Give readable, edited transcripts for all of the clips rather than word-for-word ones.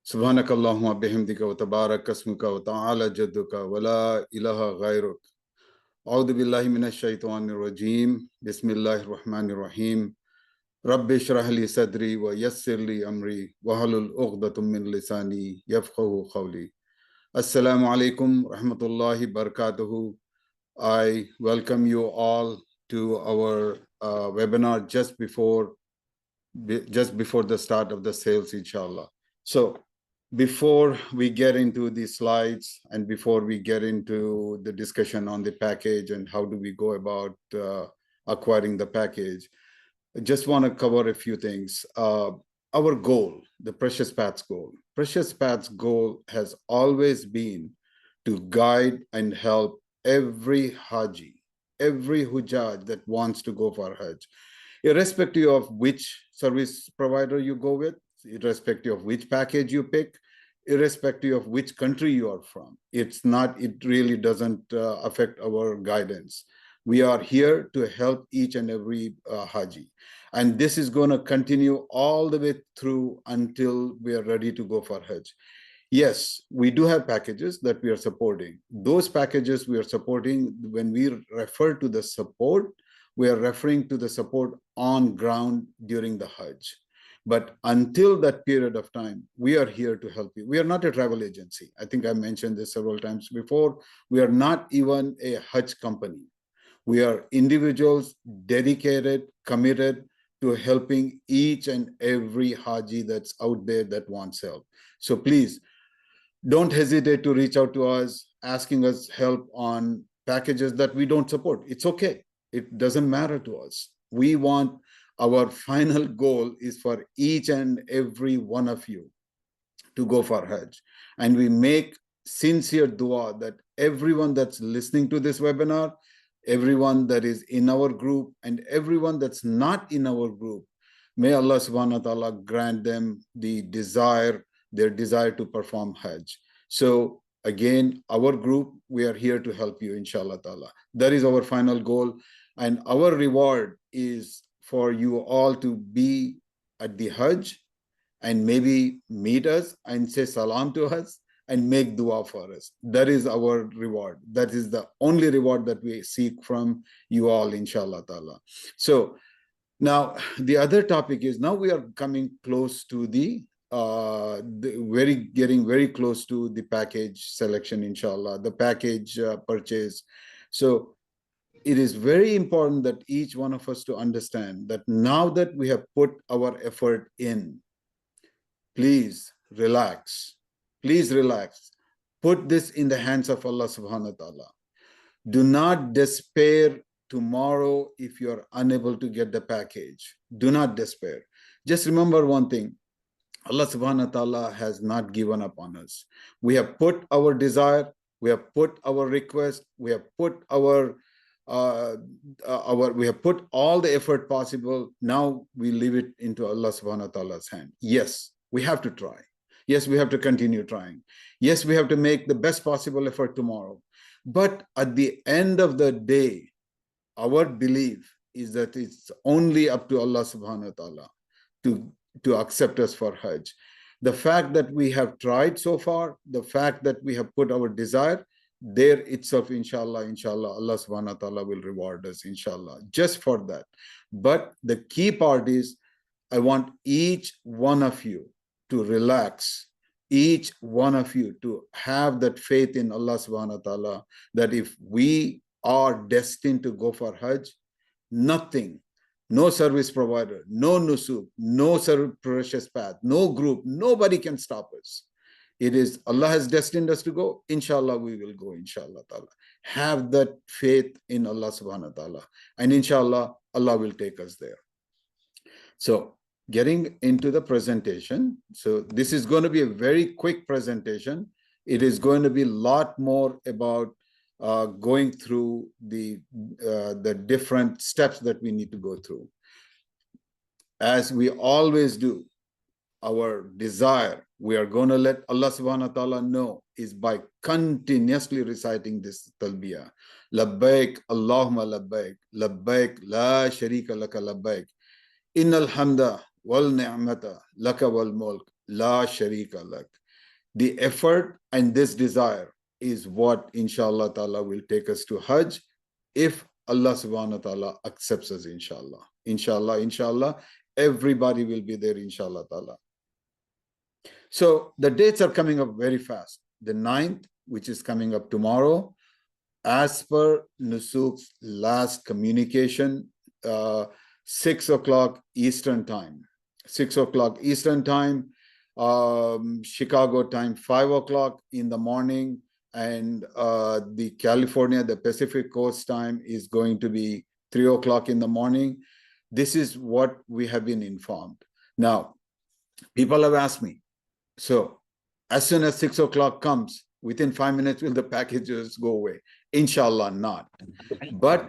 سبحانك اللهم وبحمدك وتبارك اسمك وتعالى جدك ولا إله غيرك. أعوذ بالله من الشيطان الرجيم. بسم الله الرحمن الرحيم. رب اشرح لي صدري ويسر لي أمري واحلل عقدة من لساني يفقهوا قولي. Assalamu alaikum rahmatullahi barakatuhu. I welcome you all to our webinar just before the start of the sales, inshallah. So before we get into the slides and before we get into the discussion on the package and how do we go about acquiring the package, I just want to cover a few things. Our goal, the Precious Path's goal. Precious Path's goal has always been to guide and help every Haji, every Hujjaj that wants to go for Hajj, irrespective of which service provider you go with, irrespective of which package you pick, irrespective of which country you are from. It really doesn't affect our guidance. We are here to help each and every Haji. And this is going to continue all the way through until we are ready to go for Hajj. Yes, we do have packages that we are supporting. Those packages we are supporting, when we refer to the support, we are referring to the support on ground during the Hajj. But until that period of time, we are here to help you. We are not a travel agency. I think I mentioned this several times before. We are not even a Hajj company. We are individuals dedicated, committed to helping each and every Haji that's out there that wants help. So please, don't hesitate to reach out to us, asking us help on packages that we don't support. It's okay. It doesn't matter to us. We want, our final goal is for each and every one of you to go for Hajj. And we make sincere dua that everyone that's listening to this webinar, everyone that is in our group, and everyone that's not in our group, may Allah subhanahu wa ta'ala grant them their desire to perform Hajj. So again, our group, we are here to help you, inshallah ta'ala. That is our final goal. And our reward is for you all to be at the Hajj and maybe meet us and say salam to us and make dua for us. That is our reward. That is the only reward that we seek from you all, inshallah ta'ala. So now the other topic is, now we are coming close to getting very close to the package selection, inshallah, the package purchase. So it is very important that each one of us to understand that now that we have put our effort in, please relax. Please relax. Put this in the hands of Allah subhanahu wa ta'ala. Do not despair tomorrow if you are unable to get the package. Do not despair. Just remember one thing. Allah subhanahu wa ta'ala has not given up on us. We have put our desire, we have put our request, we have put we have put all the effort possible. Now we leave it into Allah subhanahu wa ta'ala's hand. Yes, we have to try. Yes, we have to continue trying. Yes, we have to make the best possible effort tomorrow. But at the end of the day, our belief is that it's only up to Allah subhanahu wa ta'ala to accept us for Hajj. The fact that we have tried so far, the fact that we have put our desire, there itself, inshallah, Allah subhanahu wa ta'ala will reward us, inshallah, just for that. But the key part is, I want each one of you to relax, each one of you to have that faith in Allah subhanahu wa ta'ala, that if we are destined to go for Hajj, nothing, no service provider, no Nusuk, no Precious Path, no group, nobody can stop us. It is Allah has destined us to go. Inshallah, we will go, inshallah ta'ala. Have that faith in Allah subhanahu wa ta'ala. And inshallah, Allah will take us there. So getting into the presentation. So this is going to be a very quick presentation. It is going to be a lot more about going through the different steps that we need to go through. As we always do, our desire, we are going to let Allah subhanahu wa ta'ala know, is by continuously reciting this talbiyah. Labbaik, Allahumma labbaik, labbaik, la sharika laka labbaik, innal hamda wal ni'mata laka wal mulk, La sharika lak. The effort and this desire is what inshallah ta'ala will take us to Hajj if Allah subhanahu wa ta'ala accepts us, inshallah. Inshallah, inshallah, everybody will be there, inshallah ta'ala. So the dates are coming up very fast. The 9th, which is coming up tomorrow, as per Nusuk's last communication, 6 o'clock Eastern time. 6 o'clock Eastern time, Chicago time, 5 o'clock in the morning, and the California, the Pacific Coast time is going to be 3 o'clock in the morning. This is what we have been informed. Now, people have asked me, so as soon as 6 o'clock comes, within 5 minutes, will the packages go away? Inshallah, not. But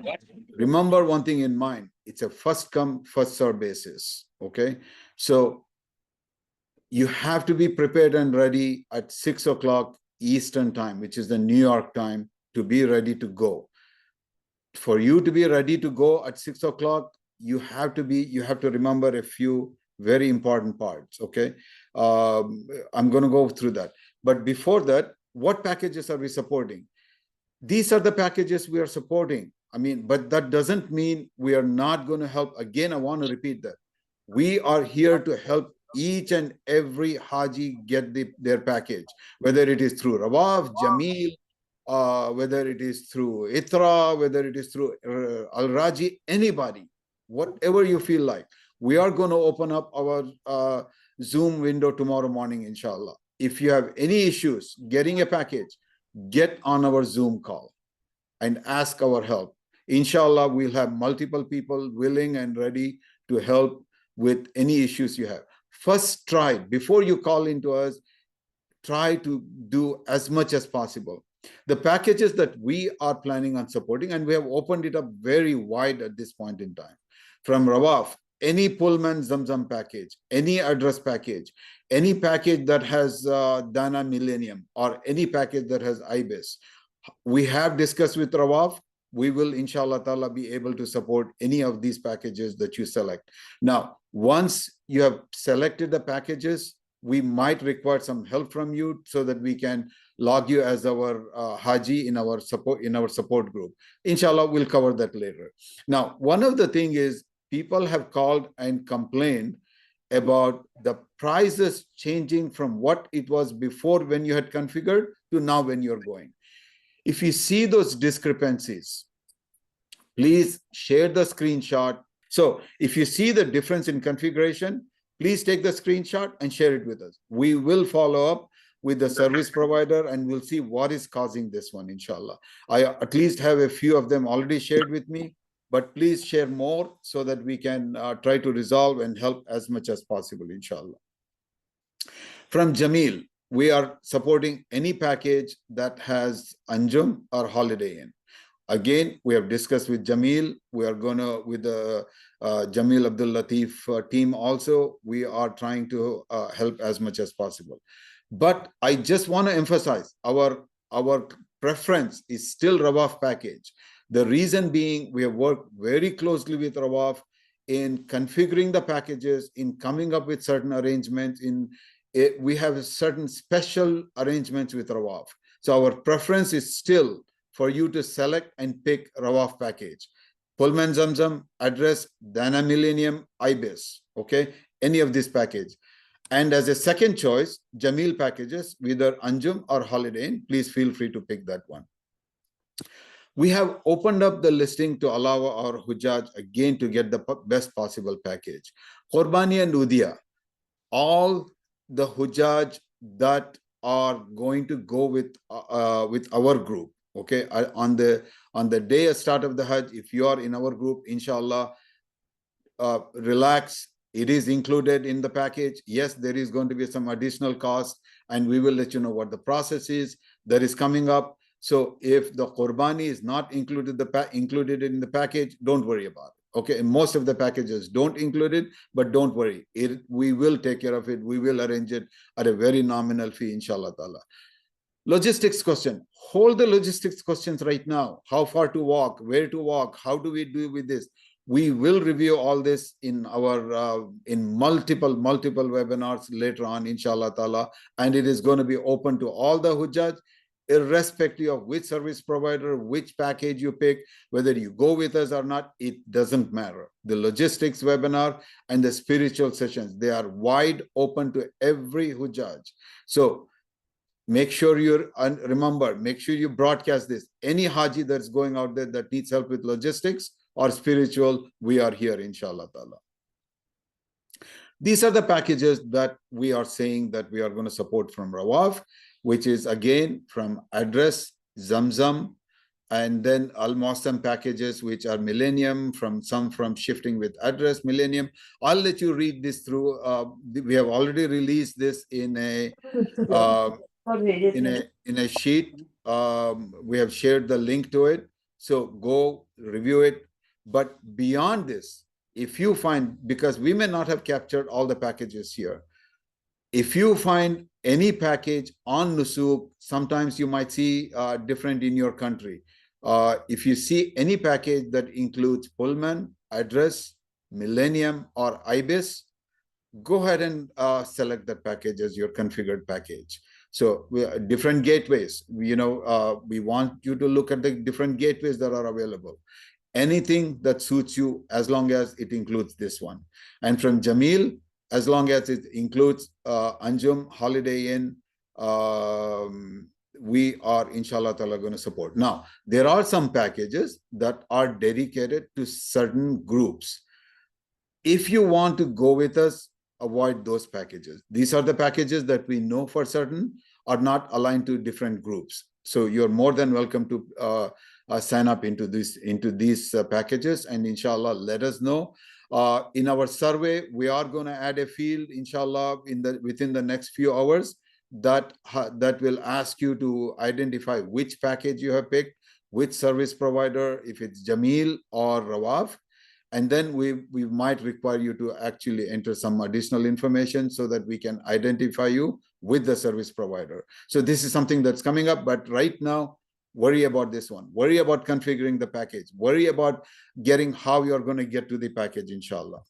remember one thing in mind, it's a first come, first serve basis, okay? So you have to be prepared and ready at 6 o'clock Eastern time, which is the New York time, to be ready to go. For you to be ready to go at 6 o'clock, you have to remember a few very important parts, okay? I'm going to go through that. But before that, what packages are we supporting? These are the packages we are supporting. I mean, but that doesn't mean we are not going to help. Again, I want to repeat that. We are here to help each and every Haji get their package, whether it is through Rawaf, Jameel, whether it is through Itra, whether it is through Al-Raji, anybody, whatever you feel like. We are going to open up our Zoom window tomorrow morning, inshallah. If you have any issues getting a package, get on our Zoom call and ask our help. Inshallah, we'll have multiple people willing and ready to help with any issues you have. First, try, before you call into us, try to do as much as possible. The packages that we are planning on supporting, and we have opened it up very wide at this point in time, from Rawaf, any Pullman Zamzam package, any address package, any package that has Dana Millennium, or any package that has IBIS. We have discussed with Rawaf. We will, inshallah ta'ala, be able to support any of these packages that you select. Now, once you have selected the packages, we might require some help from you so that we can log you as our Haji in our support group. Inshallah, we'll cover that later. Now, one of the things is, people have called and complained about the prices changing from what it was before when you had configured to now when you're going. If you see those discrepancies, please share the screenshot. So if you see the difference in configuration, please take the screenshot and share it with us. We will follow up with the service provider and we'll see what is causing this one, inshallah. I at least have a few of them already shared with me, but please share more so that we can try to resolve and help as much as possible, inshallah. From Jameel, we are supporting any package that has Anjum or Holiday Inn. Again, we have discussed with Jameel. We are going to, with the Jameel Abdul Latif team also, we are trying to help as much as possible. But I just want to emphasize, our preference is still Rawaf package. The reason being, we have worked very closely with Rawaf in configuring the packages, in coming up with certain arrangements. We have certain special arrangements with Rawaf. So our preference is still for you to select and pick Rawaf package. Pullman Zamzam, address, Dana Millennium, IBIS, okay? Any of this package. And as a second choice, Jameel packages, whether Anjum or Holiday Inn, please feel free to pick that one. We have opened up the listing to allow our Hujjaj again to get the best possible package. Qurbani and Udhiya, all the Hujjaj that are going to go with our group, okay, on the day of start of the Hajj, if you are in our group, inshallah, relax. It is included in the package. Yes, there is going to be some additional cost, and we will let you know what the process is that is coming up. So if the Qurbani is not included in the package, don't worry about it. Okay, and most of the packages don't include it, but don't worry. We will take care of it. We will arrange it at a very nominal fee, inshallah ta'ala. Logistics question. Hold the logistics questions right now. How far to walk? Where to walk? How do we do with this? We will review all this in our in multiple webinars later on, inshallah ta'ala, and it is going to be open to all the Hujjaj, irrespective of which service provider, which package you pick, whether you go with us or not, it doesn't matter. The logistics webinar and the spiritual sessions, they are wide open to every Hujjaj. So make sure remember, make sure you broadcast this. Any Haji that's going out there that needs help with logistics or spiritual, we are here, inshallah ta'ala. These are the packages that we are saying that we are going to support from Rawaf, which is again from address, Zamzam, and then Al-Muassam packages, which are Millennium, from shifting with address, Millennium. I'll let you read this through. We have already released this in a sheet. We have shared the link to it. So go review it. But beyond this, if you find, because we may not have captured all the packages here, if you find any package on Nusuk, sometimes you might see different in your country. If you see any package that includes Pullman, address, Millennium, or IBIS, go ahead and select that package as your configured package. So different gateways, we want you to look at the different gateways that are available. Anything that suits you, as long as it includes this one. And from Jamil, as long as it includes Anjum, Holiday Inn, we are, inshallah ta'ala, going to support. Now, there are some packages that are dedicated to certain groups. If you want to go with us, avoid those packages. These are the packages that we know for certain are not aligned to different groups. So you're more than welcome to sign up into these packages, and inshallah, let us know. In our survey, we are going to add a field, inshallah, within the next few hours that will ask you to identify which package you have picked, which service provider, if it's Jamil or Rawaf. And then we might require you to actually enter some additional information so that we can identify you with the service provider. So this is something that's coming up, but right now, worry about this one. Worry about configuring the package. Worry about getting how you're going to get to the package, inshallah.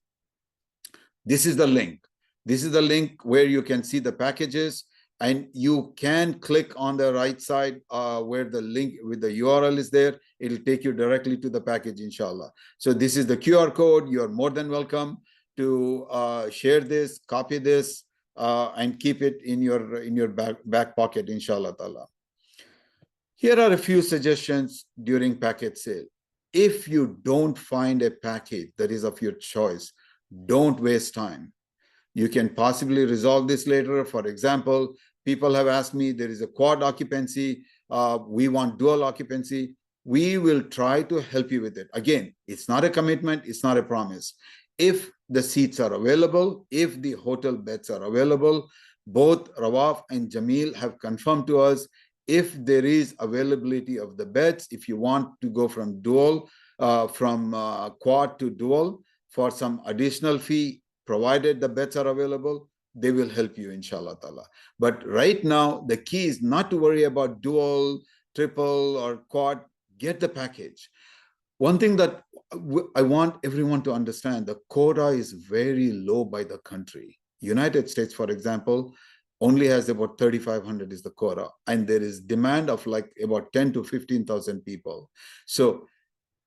This is the link. This is the link where you can see the packages, and you can click on the right side where the link with the URL is there. It'll take you directly to the package, inshallah. So this is the QR code. You're more than welcome to share this, copy this, and keep it in your back pocket, inshallah ta'ala. Here are a few suggestions during package sale. If you don't find a package that is of your choice, don't waste time. You can possibly resolve this later. For example, people have asked me, there is a quad occupancy. We want dual occupancy. We will try to help you with it. Again, it's not a commitment. It's not a promise. If the seats are available, if the hotel beds are available, both Rawaf and Jamil have confirmed to us, if there is availability of the beds, if you want to go from dual, from quad to dual for some additional fee, provided the beds are available, they will help you, inshallah ta'ala. But right now, the key is not to worry about dual, triple, or quad. Get the package. One thing that I want everyone to understand, the quota is very low by the country. United States, for example, only has about 3,500 is the quota, and there is demand of like about 10 to 15,000 people. So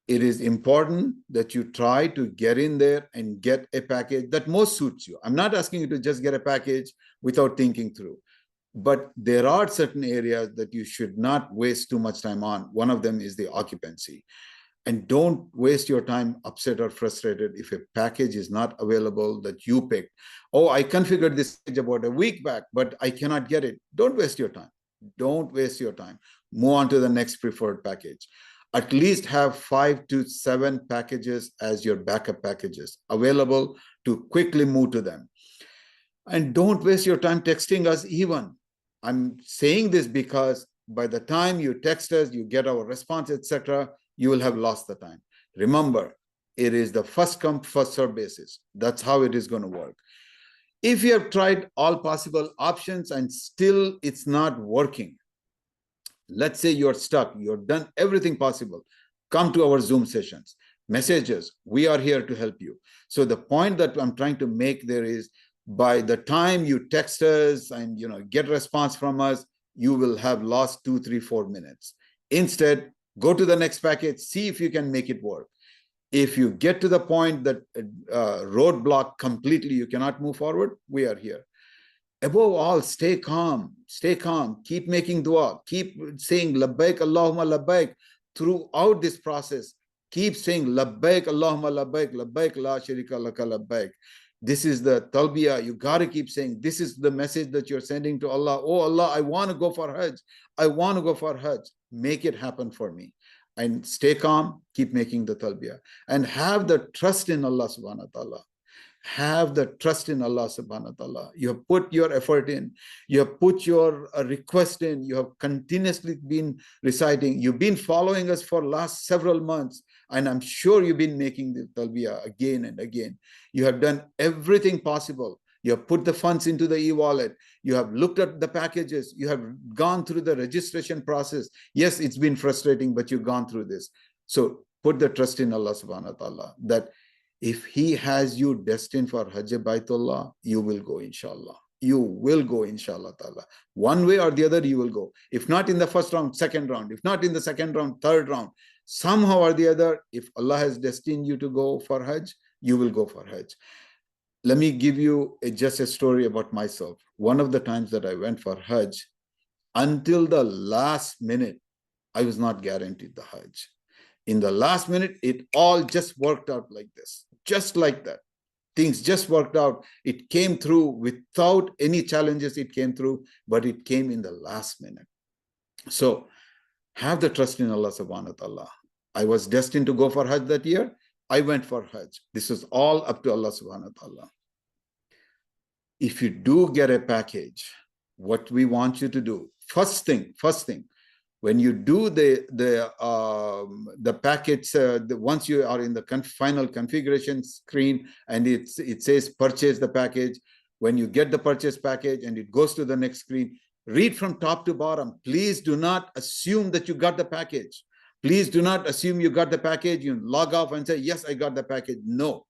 it is important that you try to get in there and get a package that most suits you. I'm not asking you to just get a package without thinking through, but there are certain areas that you should not waste too much time on. One of them is the occupancy. And don't waste your time upset or frustrated if a package is not available that you picked. Oh, I configured this package about a week back, but I cannot get it. Don't waste your time. Don't waste your time. Move on to the next preferred package. At least have 5 to 7 packages as your backup packages available to quickly move to them. And don't waste your time texting us even. I'm saying this because by the time you text us, you get our response, etc., you will have lost the time. Remember, it is the first come, first serve basis. That's how it is going to work. If you have tried all possible options and still it's not working, let's say you're stuck, you've done everything possible, come to our Zoom sessions. Message us. We are here to help you. So the point that I'm trying to make there is, by the time you text us and get response from us, you will have lost 2, 3, 4 minutes. Instead, go to the next package, see if you can make it work. If you get to the point that roadblock completely, you cannot move forward, we are here. Above all, stay calm, keep making dua, keep saying labbaik Allahumma labbaik throughout this process. Keep saying labbaik Allahumma labbaik, labbaik la sharika laka labbaik. This is the talbiyah. You got to keep saying, this is the message that you're sending to Allah. Oh Allah, I want to go for Hajj. I want to go for Hajj. Make it happen for me. And stay calm, keep making the talbiyah. And have the trust in Allah subhanahu wa ta'ala. Have the trust in Allah subhanahu wa ta'ala. You have put your effort in. You have put your request in. You have continuously been reciting. You've been following us for last several months. And I'm sure you've been making the talbiyah again and again. You have done everything possible. You have put the funds into the e-wallet. You have looked at the packages. You have gone through the registration process. Yes, it's been frustrating, but you've gone through this. So put the trust in Allah subhanahu wa ta'ala, that if He has you destined for Hajj Baitullah, you will go, inshallah. You will go, inshallah ta'ala. One way or the other, you will go. If not in the first round, second round. If not in the second round, third round. Somehow or the other, if Allah has destined you to go for Hajj, you will go for Hajj. Let me give you just a story about myself. One of the times that I went for Hajj, until the last minute, I was not guaranteed the Hajj. In the last minute, it all just worked out like this, just like that. Things just worked out. It came through without any challenges. It came through, but it came in the last minute. So have the trust in Allah subhanahu wa ta'ala. I was destined to go for Hajj that year. I went for Hajj. This is all up to Allah subhanahu wa ta'ala. If you do get a package, what we want you to do, first thing, when you do the package, once you are in the final configuration screen and it says purchase the package, when you get the purchase package and it goes to the next screen, read from top to bottom. Please do not assume that you got the package. Please do not assume you got the package. You log off and say, yes, I got the package. No.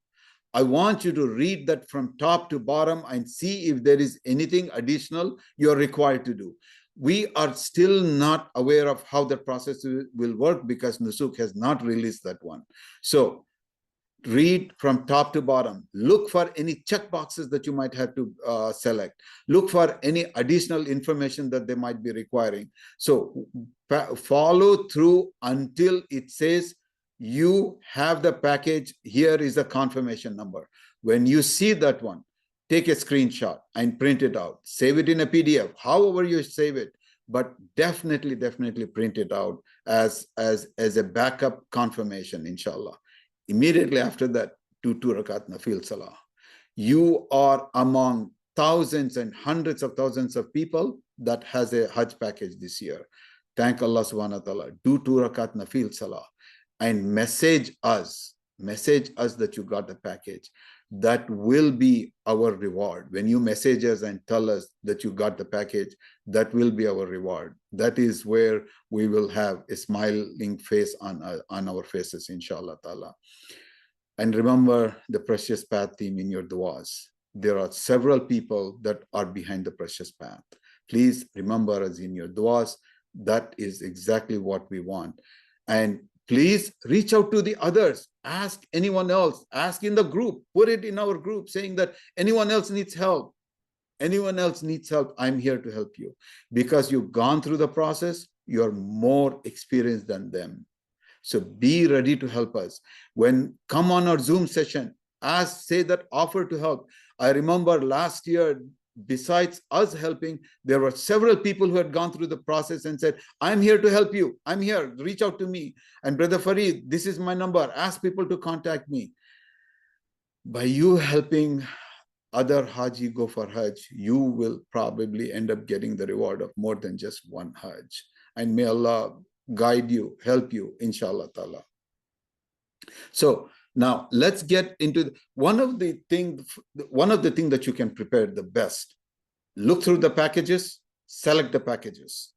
I want you to read that from top to bottom and see if there is anything additional you're required to do. We are still not aware of how the process will work because Nusuk has not released that one. So read from top to bottom. Look for any check boxes that you might have to select. Look for any additional information that they might be requiring. So follow through until it says you have the package. Here is the confirmation number. When you see that one, take a screenshot and print it out. Save it in a PDF, however you save it, but definitely print it out as a backup confirmation, inshallah. Immediately after that, do 2 rakat nafil salah. You are among thousands and hundreds of thousands of people that has a Hajj package this year. Thank Allah subhanahu wa ta'ala. Do 2 rakat nafil salah and message us that you got the package. That will be our reward. When you message us and tell us that you got the package, that will be our reward. That is where we will have a smiling face on our faces, inshallah ta'ala. And remember the precious path theme in your du'as. There are several people that are behind the precious path. Please remember us in your du'as. That is exactly what we want. And please reach out to the others. Ask anyone else. Ask in the group. Put it in our group saying that anyone else needs help. Anyone else needs help. I'm here to help you. Because you've gone through the process, you're more experienced than them. So be ready to help us. Come on our Zoom session, say that offer to help. I remember last year, besides us helping, there were several people who had gone through the process and said, I'm here to help you. I'm here. Reach out to me. And Brother Farid, this is my number. Ask people to contact me. By you helping other Haji go for Hajj, you will probably end up getting the reward of more than just one Hajj. And may Allah guide you, help you, inshallah ta'ala. So now let's get into one of the things that you can prepare the best. Look through the packages, select the packages.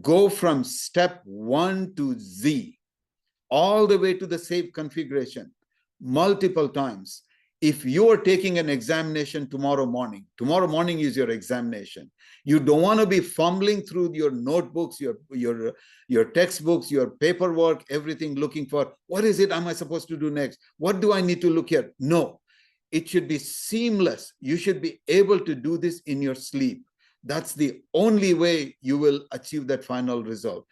Go from step 1 to Z. all the way to the save configuration multiple times. If you are taking an examination tomorrow morning is your examination. You don't want to be fumbling through your notebooks, your textbooks, your paperwork, everything, looking for what is it am I supposed to do next? What do I need to look here? No, it should be seamless. You should be able to do this in your sleep. That's the only way you will achieve that final result.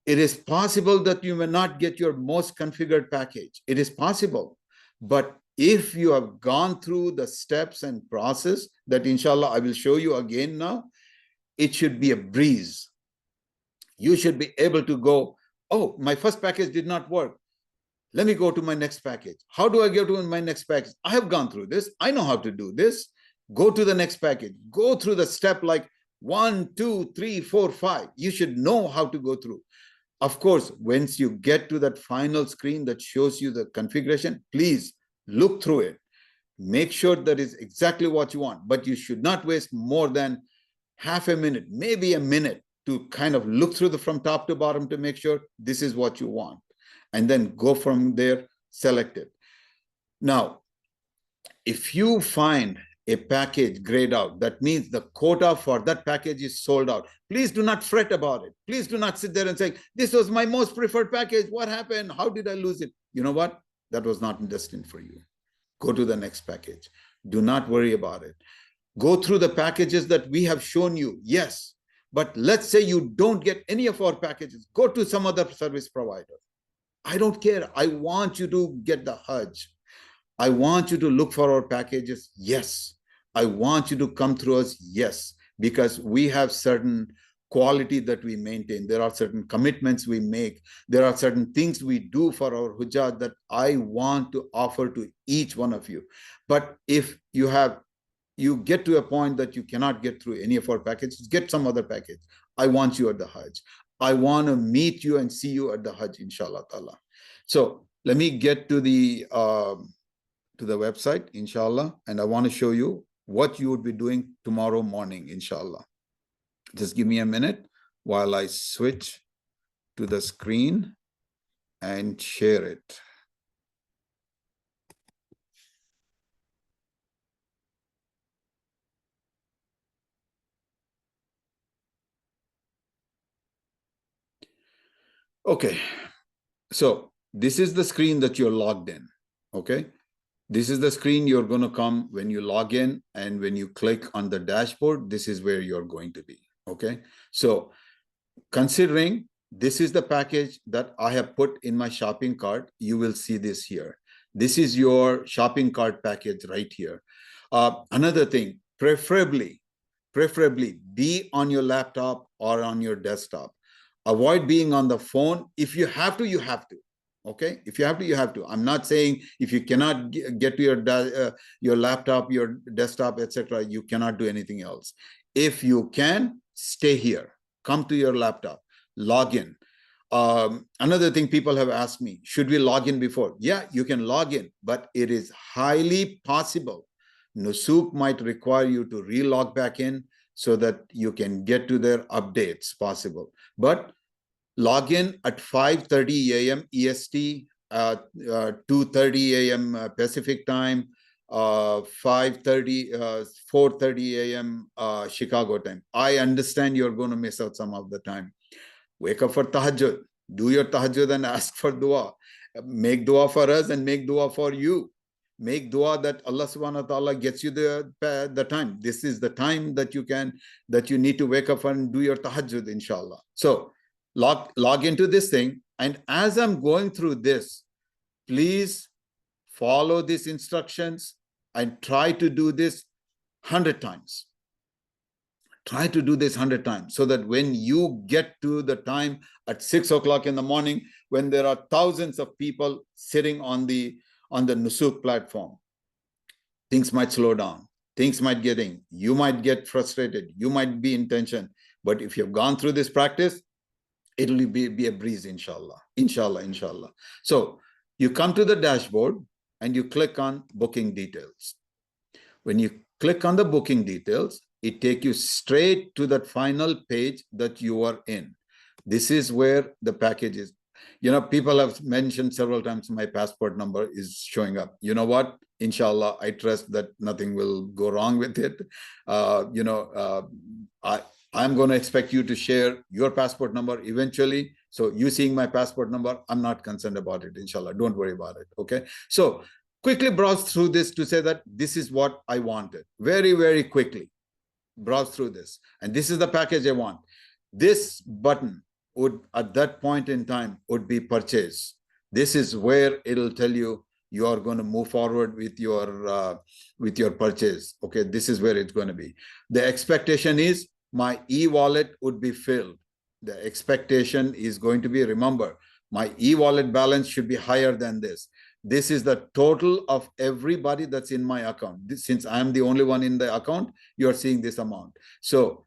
It is possible that you may not get your most configured package. It is possible. But if you have gone through the steps and process that inshallah I will show you again now, it should be a breeze. You should be able to go, oh, my first package did not work. Let me go to my next package. How do I get to my next package? I have gone through this. I know how to do this. Go to the next package. Go through the step like 1, 2, 3, 4, 5. You should know how to go through. Of course, once you get to that final screen that shows you the configuration, please look through it. Make sure that is exactly what you want, but you should not waste more than half a minute, maybe a minute, to kind of look through from top to bottom to make sure this is what you want. And then go from there, select it. Now, if you find a package grayed out, that means the quota for that package is sold out. Please do not fret about it. Please do not sit there and say, this was my most preferred package. What happened? How did I lose it? You know what? That was not destined for you. Go to the next package. Do not worry about it. Go through the packages that we have shown you. Yes, but let's say you don't get any of our packages. Go to some other service provider. I don't care. I want you to get the Hajj. I want you to look for our packages. Yes. I want you to come through us. Yes. Because we have certain quality that we maintain. There are certain commitments we make. There are certain things we do for our Hujjaj that I want to offer to each one of you. But if you get to a point that you cannot get through any of our packages, get some other package. I want you at the Hajj. I want to meet you and see you at the Hajj, inshallah ta'ala. So let me get to the website, inshallah, and I want to show you what you would be doing tomorrow morning, inshallah. Just give me a minute while I switch to the screen and share it. Okay, so this is the screen that you're logged in, okay? This is the screen you're going to come when you log in, and when you click on the dashboard, this is where you're going to be, okay? So considering this is the package that I have put in my shopping cart, you will see this here. This is your shopping cart package right here. Another thing, preferably be on your laptop or on your desktop. Avoid being on the phone. If you have to, you have to. Okay, if you have to, you have to. I'm not saying if you cannot get to your laptop, your desktop, etc., you cannot do anything else. If you can, stay here. Come to your laptop, log in. Another thing people have asked me, should we log in before? Yeah, you can log in, but it is highly possible Nusuk might require you to re-log back in so that you can get to their updates possible. But log in at 5:30 a.m. EST, 2:30 a.m. Pacific time, 4:30 a.m. Chicago time. I understand you're going to miss out some of the time. Wake up for tahajjud. Do your tahajjud and ask for dua. Make dua for us and make dua for you. Make dua that Allah subhanahu wa ta'ala gets you the time. This is the time that you need to wake up and do your tahajjud, inshallah. So log into this thing. And as I'm going through this, please follow these instructions and try to do this 100 times. Try to do this 100 times so that when you get to the time at 6 o'clock in the morning, when there are thousands of people sitting on the Nusuk platform, things might slow down. Things might get in. You might get frustrated. You might be in tension. But if you've gone through this practice, it'll be a breeze, inshallah. Inshallah. So you come to the dashboard and you click on booking details. When you click on the booking details, it takes you straight to that final page that you are in. This is where the package is. You know, people have mentioned several times my passport number is showing up. You know what? Inshallah, I trust that nothing will go wrong with it. I'm going to expect you to share your passport number eventually. So you seeing my passport number, I'm not concerned about it. Inshallah, don't worry about it. Okay. So quickly browse through this to say that this is what I wanted. Very, very quickly browse through this. And this is the package I want. This button would, at that point in time, would be purchase. This is where it'll tell you you are going to move forward with your purchase. Okay, this is where it's going to be. The expectation is my e-wallet would be filled. The expectation is going to be, remember, my e-wallet balance should be higher than this. This is the total of everybody that's in my account. Since I'm the only one in the account, you're seeing this amount. So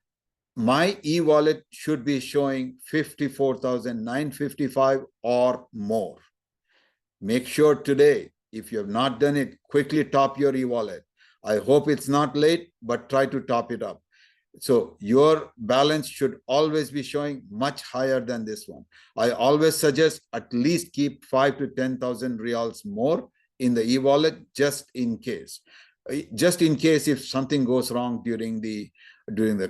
my e-wallet should be showing 54,955 or more. Make sure today, if you have not done it, quickly top your e-wallet. I hope it's not late, but try to top it up. So your balance should always be showing much higher than this one. I always suggest at least keep 5 to 10,000 reals more in the e-wallet just in case. Just in case if something goes wrong during the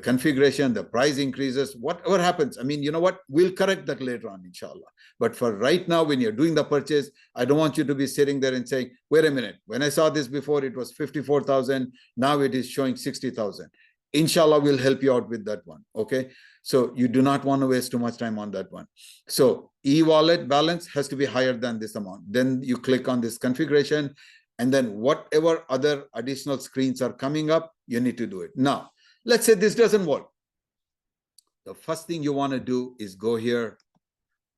configuration, the price increases, whatever happens. I mean, you know what? We'll correct that later on, inshallah. But for right now, when you're doing the purchase, I don't want you to be sitting there and saying, wait a minute, when I saw this before, it was 54,000. Now it is showing 60,000. Inshallah, we'll help you out with that one. Okay. So you do not want to waste too much time on that one. So e-wallet balance has to be higher than this amount. Then you click on this configuration, and then whatever other additional screens are coming up, you need to do it. Now, let's say this doesn't work. The first thing you want to do is go here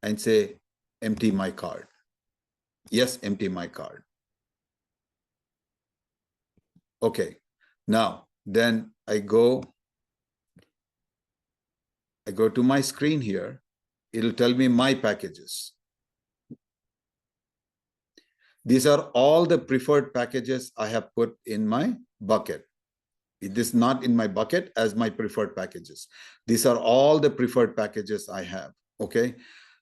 and say, empty my card. Yes, empty my card. Okay. Now, then I go to my screen here. It'll tell me my packages. These are all the preferred packages I have put in my bucket. It is not in my bucket as my preferred packages. These are all the preferred packages I have. Okay.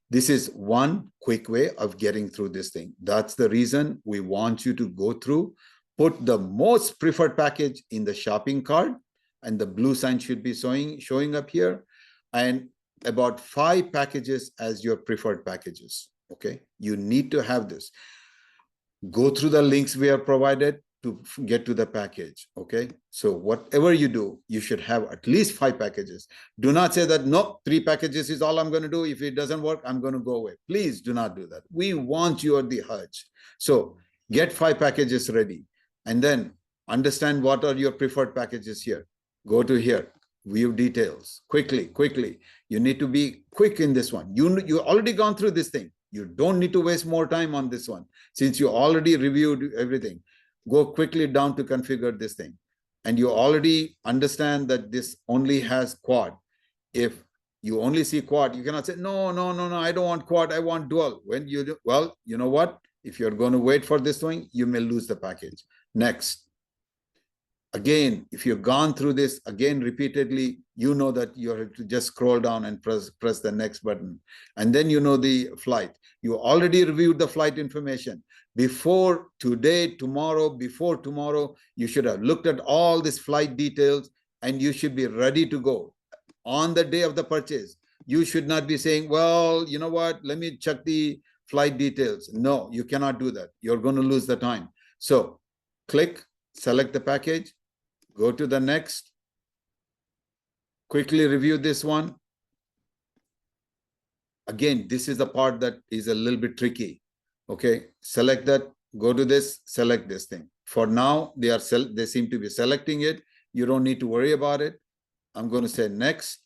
This is one quick way of getting through this thing. That's the reason we want you to go through, put the most preferred package in the shopping cart, and the blue sign should be showing up here, and about 5 packages as your preferred packages. Okay. You need to have this. Go through the links we have provided to get to the package. Okay. So whatever you do, you should have at least 5 packages. Do not say that, no, 3 packages is all I'm going to do. If it doesn't work, I'm going to go away. Please do not do that. We want you at the Hajj. So get 5 packages ready, and then understand what are your preferred packages here. Go to here, view details, quickly. You need to be quick in this one. You already gone through this thing. You don't need to waste more time on this one. Since you already reviewed everything, go quickly down to configure this thing. And you already understand that this only has quad. If you only see quad, you cannot say, no, I don't want quad, I want dual. When you do, well, you know what? If you're going to wait for this thing, you may lose the package. Next. Again, if you've gone through this again repeatedly, you know that you have to just scroll down and press the next button. And then you know the flight. You already reviewed the flight information. Before today, before tomorrow, you should have looked at all these flight details, and you should be ready to go. On the day of the purchase, you should not be saying, well, you know what, let me check the flight details. No, you cannot do that. You're going to lose the time. So click, select the package, go to the next, quickly review this one. Again, this is the part that is a little bit tricky. Okay, select that, go to this, select this thing. For now, they seem to be selecting it. You don't need to worry about it. I'm going to say next.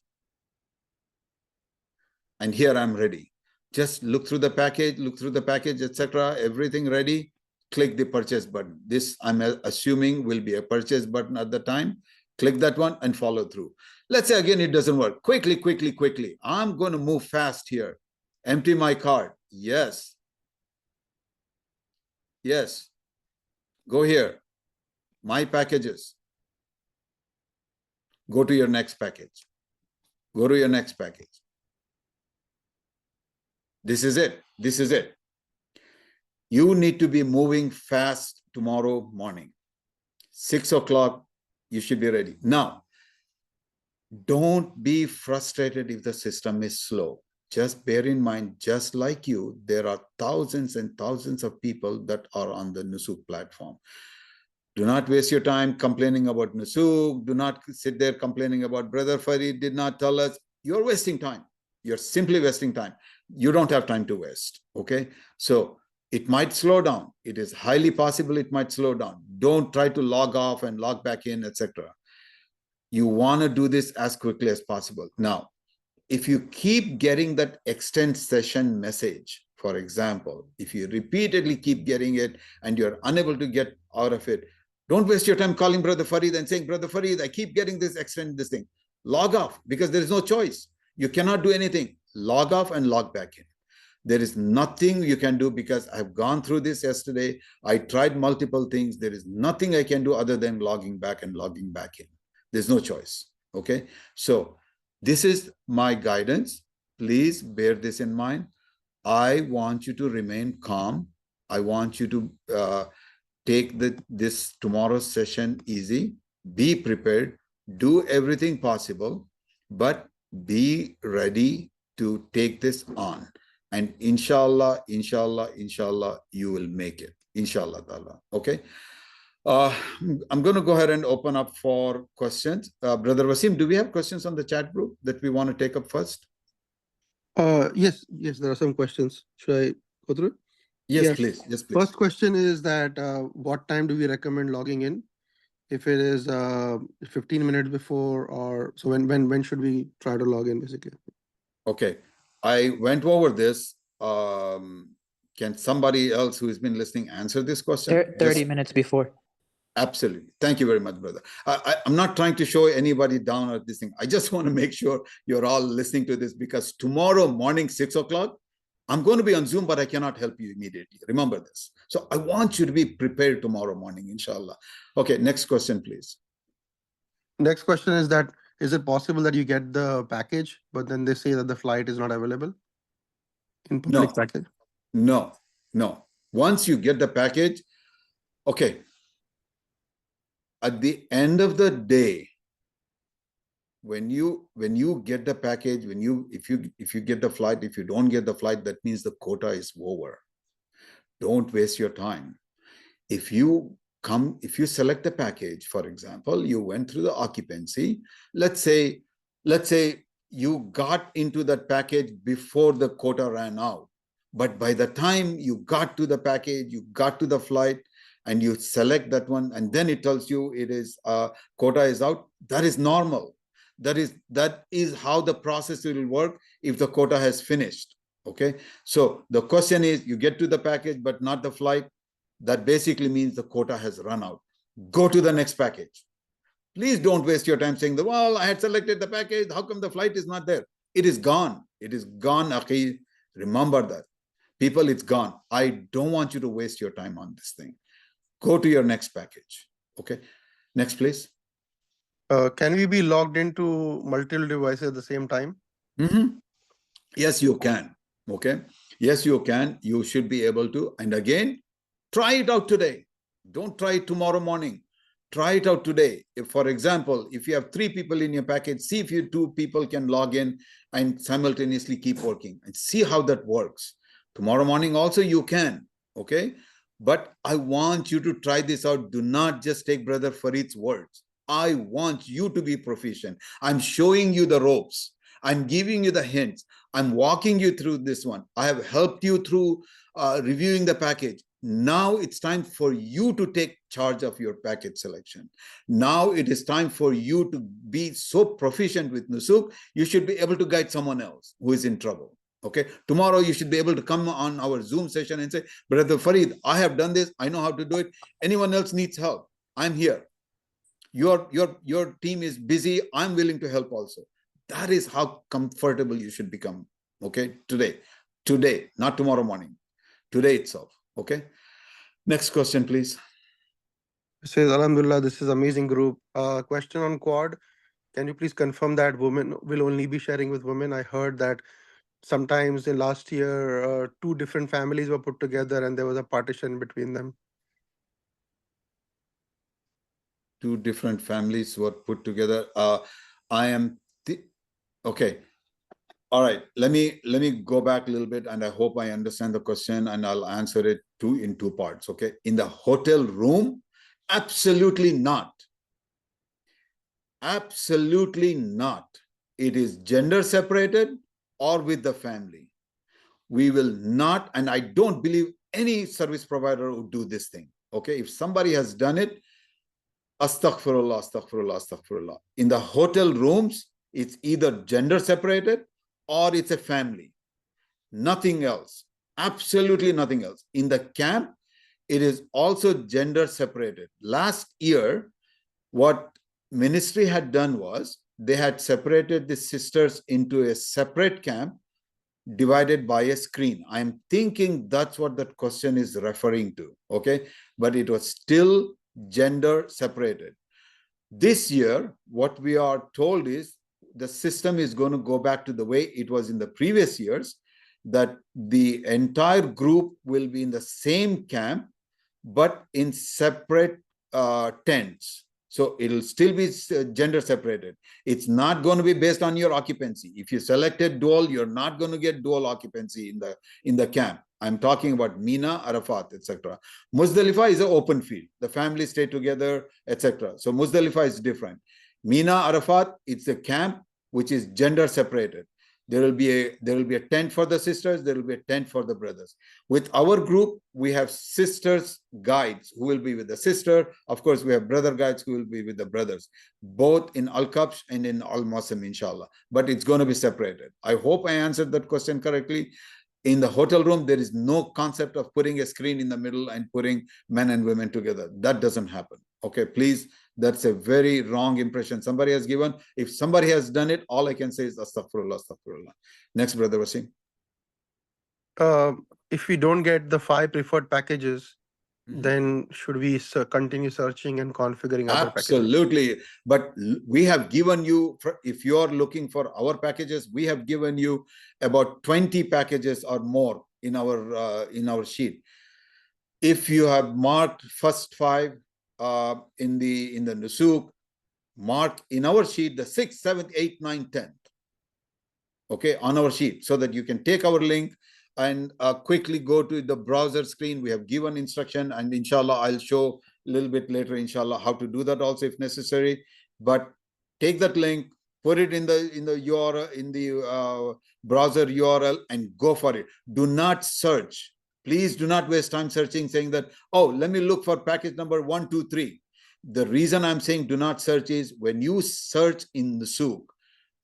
And here I'm ready. Just look through the package, etc. Everything ready. Click the purchase button. This, I'm assuming, will be a purchase button at the time. Click that one and follow through. Let's say again it doesn't work. Quickly. I'm going to move fast here. Empty my cart. Yes. Go here. My packages. Go to your next package. This is it. This is it. You need to be moving fast tomorrow morning. 6 o'clock, you should be ready. Now, don't be frustrated if the system is slow. Just bear in mind, just like you, there are thousands and thousands of people that are on the Nusuk platform. Do not waste your time complaining about Nusuk. Do not sit there complaining about Brother Farid did not tell us. You're wasting time. You're simply wasting time. You don't have time to waste. Okay. So it might slow down. It is highly possible it might slow down. Don't try to log off and log back in, etc. You want to do this as quickly as possible. Now, if you keep getting that extend session message, for example, if you repeatedly keep getting it and you're unable to get out of it, don't waste your time calling Brother Farid and saying, Brother Farid, I keep getting this extend this thing. Log off, because there is no choice. You cannot do anything. Log off and log back in. There is nothing you can do, because I've gone through this yesterday. I tried multiple things. There is nothing I can do other than logging back and logging back in. There's no choice. Okay. So this is my guidance. Please bear this in mind. I want you to remain calm. I want you to take this tomorrow's session easy. Be prepared. Do everything possible, but be ready to take this on. And inshallah, you will make it. Inshallah ta'ala. Okay. I'm going to go ahead and open up for questions. Brother Wasim, do we have questions on the chat group that we want to take up first? Yes, there are some questions. Should I go through it? Yes, please. Yes, please. First question is that what time do we recommend logging in? If it is 15 minutes before, or so when should we try to log in, basically? Okay. I went over this. Can somebody else who has been listening answer this question? 30 minutes before. Absolutely. Thank you very much, brother. I'm not trying to show anybody down or this thing. I just want to make sure you're all listening to this, because tomorrow morning, 6 o'clock, I'm going to be on Zoom, but I cannot help you immediately. Remember this. So I want you to be prepared tomorrow morning, inshallah. Okay, next question, please. Next question is that, is it possible that you get the package, but then they say that the flight is not available in public package? No. Once you get the package, okay. At the end of the day, when you get the package, if you get the flight, if you don't get the flight, that means the quota is over. Don't waste your time. If you select the package, for example, you went through the occupancy, let's say you got into that package before the quota ran out, but by the time you got to the package, you got to the flight, and you select that one, and then it tells you it is quota is out, that is normal. That is how the process will work if the quota has finished. Okay. So the question is, you get to the package, but not the flight. That basically means the quota has run out. Go to the next package. Please don't waste your time saying, well, I had selected the package. How come the flight is not there? It is gone. It is gone, Akhi. Remember that. People, it's gone. I don't want you to waste your time on this thing. Go to your next package. Okay. Next, please. Can we be logged into multiple devices at the same time? Yes, you can. Okay. Yes, you can. You should be able to. And again, try it out today. Don't try it tomorrow morning. Try it out today. If, for example, if you have 3 people in your package, see if you 2 people can log in and simultaneously keep working, and see how that works. Tomorrow morning also you can. Okay. But I want you to try this out. Do not just take Brother Farid's words. I want you to be proficient. I'm showing you the ropes. I'm giving you the hints. I'm walking you through this one. I have helped you through reviewing the package. Now it's time for you to take charge of your package selection. Now it is time for you to be so proficient with Nusuk, you should be able to guide someone else who is in trouble. Okay. Tomorrow you should be able to come on our Zoom session and say, Brother Farid, I have done this. I know how to do it. Anyone else needs help, I'm here. Your team is busy. I'm willing to help also. That is how comfortable you should become. Okay. Today, not tomorrow morning, today itself. Okay. Next question, please. It says, Alhamdulillah, this is amazing group. Question on quad. Can you please confirm that women will only be sharing with women? I heard that sometimes in last year, two different families were put together and there was a partition between them. Two different families were put together. I am okay. All right. Let me go back a little bit, and I hope I understand the question, and I'll answer it in two parts. Okay. In the hotel room, absolutely not. Absolutely not. It is gender separated or with the family. We will not, and I don't believe any service provider would do this thing. Okay. If somebody has done it, astaghfirullah, astaghfirullah, astaghfirullah. In the hotel rooms, it's either gender separated or it's a family. Nothing else. Absolutely nothing else. In the camp, it is also gender separated. Last year, what ministry had done was they had separated the sisters into a separate camp divided by a screen. I'm thinking that's what that question is referring to. Okay. But it was still gender separated. This year, what we are told is the system is going to go back to the way it was in the previous years, that the entire group will be in the same camp, but in separate tents. So it'll still be gender separated. It's not going to be based on your occupancy. If you selected dual, you're not going to get dual occupancy in the camp. I'm talking about Mina, Arafat, etc. Muzdalifah is an open field. The family stay together, etc. So Muzdalifah is different. Mina, Arafat, it's a camp which is gender separated. There will be a tent for the sisters. There will be a tent for the brothers. With our group, we have sisters guides who will be with the sister. Of course, we have brother guides who will be with the brothers, both in Al-Kabsh and in Al-Masim, inshallah. But it's going to be separated. I hope I answered that question correctly. In the hotel room, there is no concept of putting a screen in the middle and putting men and women together. That doesn't happen. Okay, please. That's a very wrong impression somebody has given. If somebody has done it, all I can say is astaghfirullah, astaghfirullah. Next, Brother Wasim. If we don't get the 5 preferred packages, then should we continue searching and configuring other packages? Absolutely. But we have given you, if you're looking for our packages, we have given you about 20 packages or more in our sheet. If you have marked first 5 in the Nusuk, mark in our sheet the 6th, 7th, 8th, 9th, 10th. Okay, on our sheet, so that you can take our link and quickly go to the browser screen. We have given instruction, and inshallah, I'll show a little bit later, inshallah, how to do that also if necessary. But take that link, put it in the URL, in the browser URL, and go for it. Do not search. Please do not waste time searching, saying that, oh, let me look for package number 1, 2, 3. The reason I'm saying do not search is when you search in the Nusuk,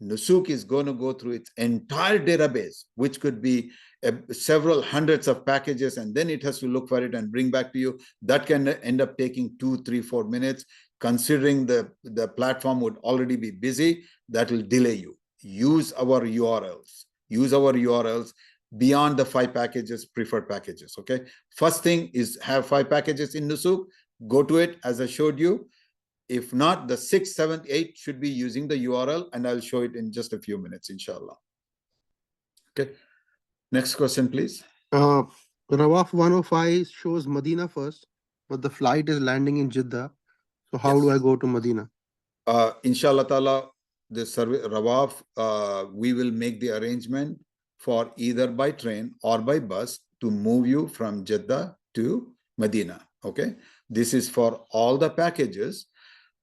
Nusuk is going to go through its entire database, which could be several hundreds of packages, and then it has to look for it and bring back to you. That can end up taking 2, 3, 4 minutes. Considering the platform would already be busy, that will delay you. Use our URLs. Use our URLs beyond the 5 packages, preferred packages. Okay. First thing is have 5 packages in Nusuk. Go to it as I showed you. If not, the 6th, 7th, 8th should be using the URL, and I'll show it in just a few minutes, inshallah. Okay. Next question, please. Rawaf 105 shows Medina first, but the flight is landing in Jeddah. So how do I go to Medina? Inshallah ta'ala, the service, Rawaf, we will make the arrangement for either by train or by bus to move you from Jeddah to Medina. Okay. This is for all the packages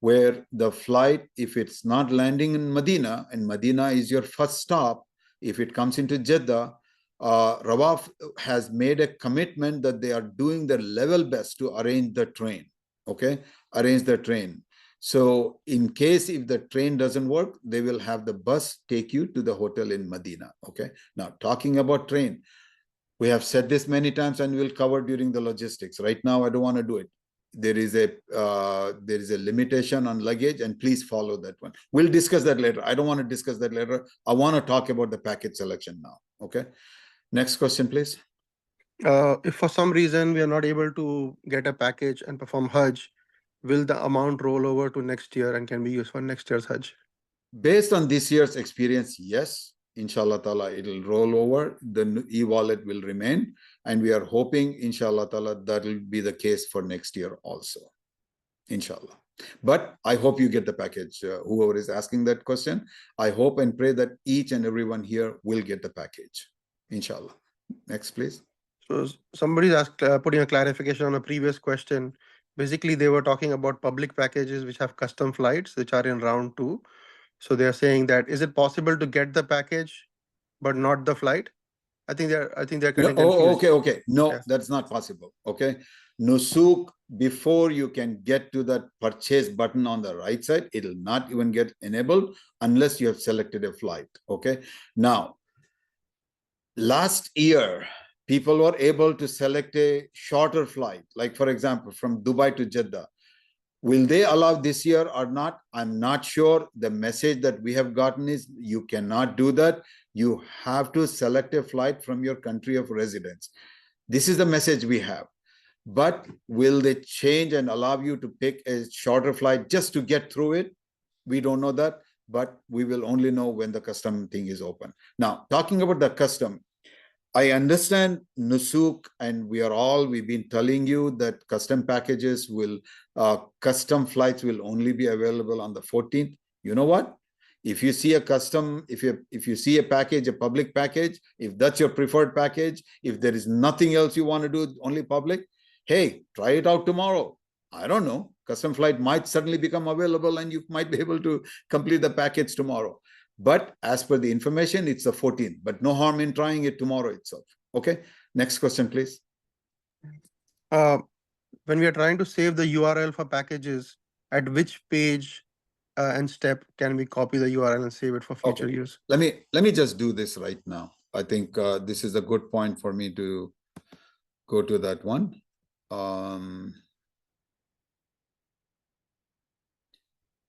where the flight, if it's not landing in Medina, and Medina is your first stop, if it comes into Jeddah, Rawaf has made a commitment that they are doing their level best to arrange the train. Okay, arrange the train. So in case if the train doesn't work, they will have the bus take you to the hotel in Medina. Okay, now talking about train, we have said this many times and we'll cover during the logistics. Right now, I don't want to do it. There is a limitation on luggage, and please follow that one. We'll discuss that later. I don't want to discuss that later. I want to talk about the package selection now. Okay. Next question, please. If for some reason we are not able to get a package and perform Hajj, will the amount roll over to next year and can be used for next year's Hajj? Based on this year's experience, yes. inshallah ta'ala, it'll roll over. The e-wallet will remain. And we are hoping, inshallah ta'ala, that will be the case for next year also. Inshallah. But I hope you get the package. Whoever is asking that question, I hope and pray that each and everyone here will get the package. Inshallah. Next, please. So somebody's asked, putting a clarification on a previous question. Basically, they were talking about public packages which have custom flights, which are in round 2. So they are saying that, is it possible to get the package but not the flight? I think they're No, getting confused. okay. No, Yeah. that's not possible. Okay. Nusuk, before you can get to that purchase button on the right side, it'll not even get enabled unless you have selected a flight. Okay. Now, last year, people were able to select a shorter flight, like, for example, from Dubai to Jeddah. Will they allow this year or not? I'm not sure. The message that we have gotten is you cannot do that. You have to select a flight from your country of residence. This is the message we have. But will they change and allow you to pick a shorter flight just to get through it? We don't know that, but we will only know when the custom thing is open. Now, talking about the custom, I understand Nusuk, and we've been telling you that custom packages custom flights will only be available on the 14th. You know what? If you see a custom, if you see a package, a public package, if that's your preferred package, if there is nothing else you want to do, only public, hey, try it out tomorrow. I don't know. Custom flight might suddenly become available and you might be able to complete the package tomorrow. But as per the information, it's the 14th, but no harm in trying it tomorrow itself. Okay. Next question, please. When we are trying to save the URL for packages, at which page and step can we copy the URL and save it for future use? Let me just do this right now. I think this is a good point for me to go to that one.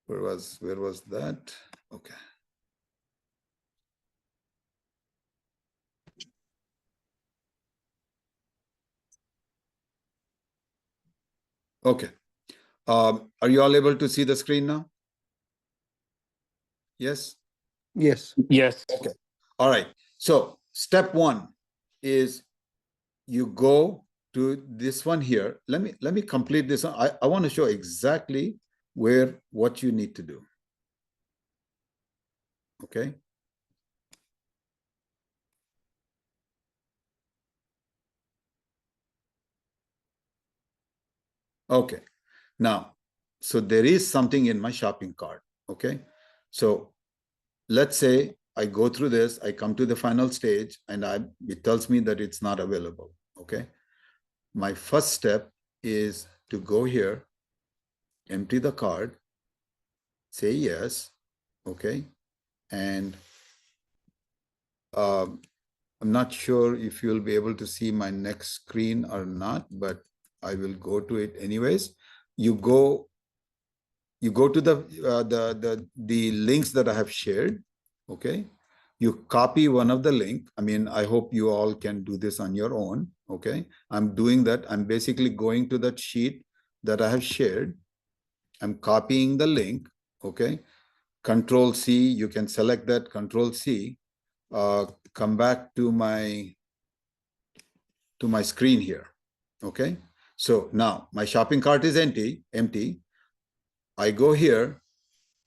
Where was that? Okay. Okay. Are you all able to see the screen now? Yes? Yes. Yes. Okay. All right. So step 1 is you go to this one here. Let me complete this one. I want to show exactly what you need to do. Okay. Okay. Now, so there is something in my shopping cart. Okay. So let's say I go through this, I come to the final stage, and it tells me that it's not available. Okay. My first step is to go here, empty the card, say yes. Okay. And I'm not sure if you'll be able to see my next screen or not, but I will go to it anyways. You go to the links that I have shared. Okay. You copy one of the link. I mean, I hope you all can do this on your own. Okay. I'm doing that. I'm basically going to that sheet that I have shared. I'm copying the link. Okay. Control C, you can select that, Control C. Come back to my screen here. Okay. So now my shopping cart is empty. I go here,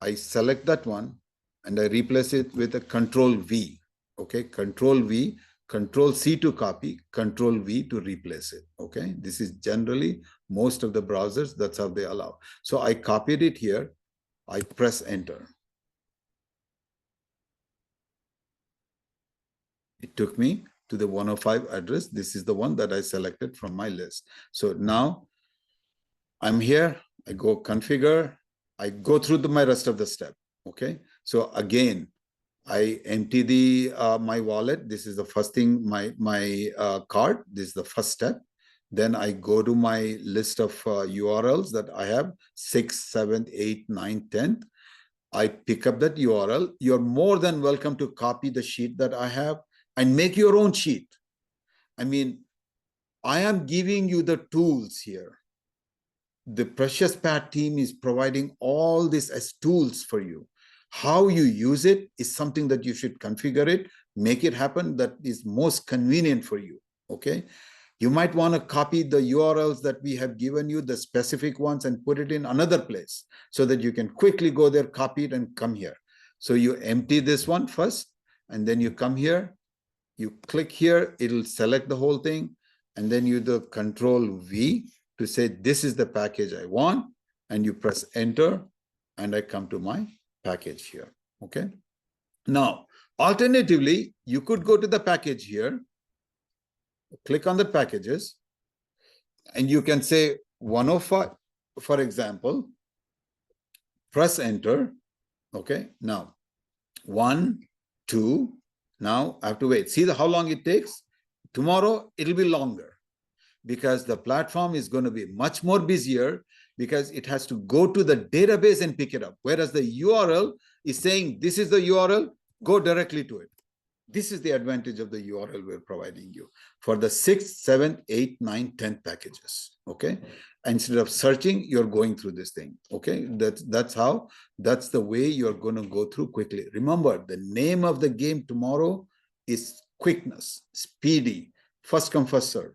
I select that one, and I replace it with a Control V. Okay. Control V, Control C to copy, Control V to replace it. Okay. This is generally most of the browsers, that's how they allow. So I copied it here. I press enter. It took me to the 105 address. This is the one that I selected from my list. So now I'm here. I go configure. I go through my rest of the step. Okay. So again, I empty the my wallet. This is the first thing, my card. This is the first step. Then I go to my list of URLs that I have, 6th, 7th, 8th, 9th, 10th. I pick up that URL. You're more than welcome to copy the sheet that I have and make your own sheet. I mean, I am giving you the tools here. The Precious Pat team is providing all this as tools for you. How you use it is something that you should configure it, make it happen that is most convenient for you. Okay. You might want to copy the URLs that we have given you, the specific ones, and put it in another place so that you can quickly go there, copy it, and come here. So you empty this one first, and then you come here, you click here, it'll select the whole thing, and then you do Control V to say, this is the package I want, and you press enter, and I come to my package here. Okay. Now, alternatively, you could go to the package here, click on the packages, and you can say 105, for example, press enter. Okay. Now, 1, 2, now I have to wait. See how long it takes? Tomorrow, it'll be longer because the platform is going to be much more busier because it has to go to the database and pick it up. Whereas the URL is saying, this is the URL, go directly to it. This is the advantage of the URL we're providing you for the 6th, 7th, 8th, 9th, 10th packages. Okay. Instead of searching, you're going through this thing. Okay. That's the way you're going to go through quickly. Remember, the name of the game tomorrow is quickness, speedy, first come, first serve.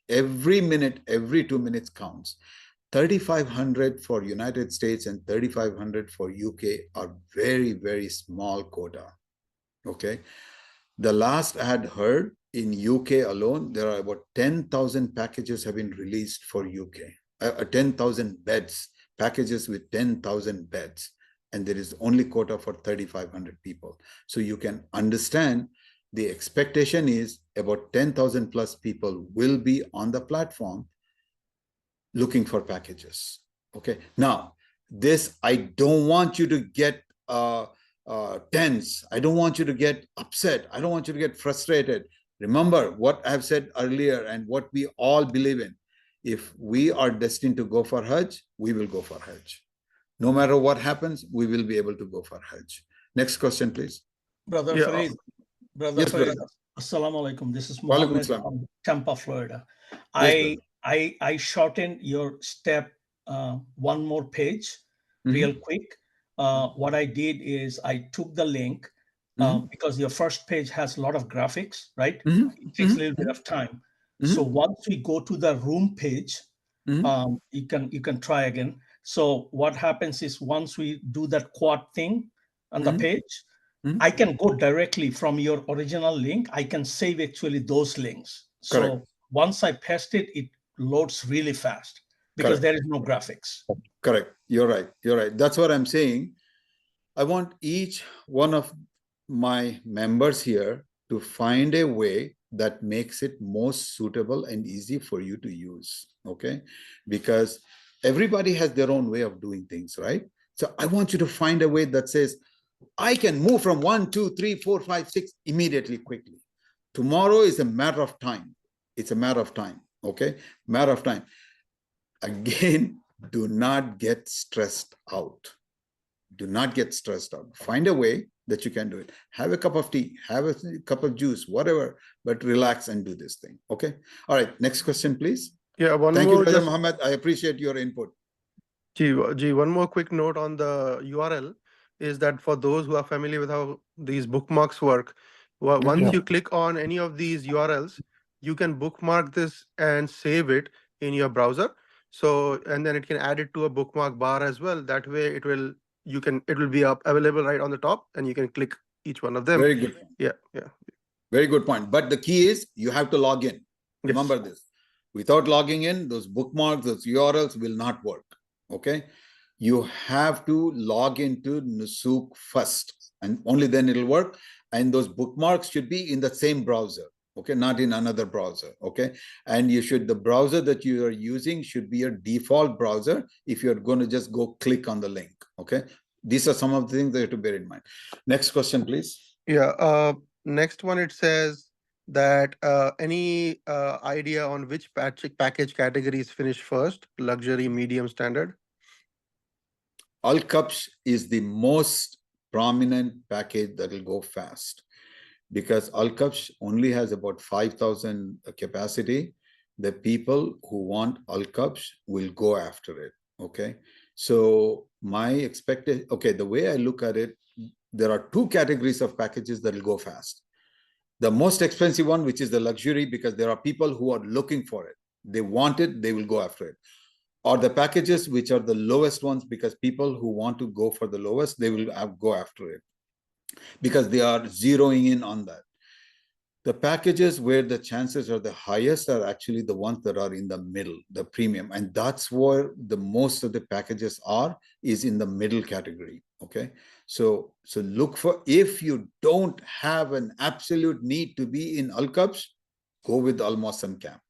Every minute, every 2 minutes counts. 3,500 for United States and 3,500 for UK are very, very small quota. Okay. The last I had heard in UK alone, there are about 10,000 packages have been released for UK. 10,000 beds, packages with 10,000 beds. And there is only quota for 3,500 people. So you can understand the expectation is about 10,000 plus people will be on the platform looking for packages. Okay. Now, this, I don't want you to get tense. I don't want you to get upset. I don't want you to get frustrated. Remember what I've said earlier and what we all believe in. If we are destined to go for Hajj, we will go for Hajj. No matter what happens, we will be able to go for Hajj. Next question, please. Brother Yeah. Farid. Brother Yes, Farid. brother. Assalamu alaikum. This is Walaikum Mohammed salam. from Tampa, Florida. Yes, I shortened your step one more page real quick. What I did is I took the link because your first page has a lot of graphics, right? It takes a little bit of time. So once we go to the room page, you can try again. So what happens is once we do that quad thing on the page, I can go directly from your original link. I can save actually those links. So Correct. once I paste it, it loads really fast because Correct. there is no graphics. Correct. You're right. You're right. That's what I'm saying. I want each one of my members here to find a way that makes it most suitable and easy for you to use. Okay. Because everybody has their own way of doing things, right? So I want you to find a way that says, I can move from 1, 2, 3, 4, 5, 6 immediately, quickly. Tomorrow is a matter of time. It's a matter of time. Okay. Matter of time. Again, do not get stressed out. Do not get stressed out. Find a way that you can do it. Have a cup of tea, have a cup of juice, whatever, but relax and do this thing. Okay. All right. Next question, please. Yeah, Thank you, Brother Mohammed. I appreciate your input. Gee, one more quick note on the URL is that for those who are familiar with how these bookmarks work, once you click on any of these URLs, you can bookmark this and save it in your browser. So, and then it can add it to a bookmark bar as well. That way it will be available right on the top and you can click each one of them. Very good. Yeah. Very good point. But the key is you have to log in. Yes. Remember this. Without logging in, those bookmarks, those URLs will not work. Okay. You have to log into Nusuk first, and only then it'll work. And those bookmarks should be in the same browser. Okay, not in another browser. Okay, and the browser that you are using should be your default browser if you're going to just go click on the link. Okay, these are some of the things that you have to bear in mind. Next question, please. Yeah. Next one, it says that any idea on which package categories finish first, luxury, medium, standard? Al-Kabsh is the most prominent package that will go fast because Al-Kabsh only has about 5,000 capacity. The people who want Al-Kabsh will go after it. Okay. So my expected, okay, the way I look at it, there are two categories of packages that will go fast. The most expensive one, which is the luxury, because there are people who are looking for it. They want it, they will go after it. Or the packages which are the lowest ones, because people who want to go for the lowest, they will go after it because they are zeroing in on that. The packages where the chances are the highest are actually the ones that are in the middle, the premium. And that's where the most of the packages are, is in the middle category. Okay. So look for, if you don't have an absolute need to be in Al Qabs, go with Al Mawsam Camp.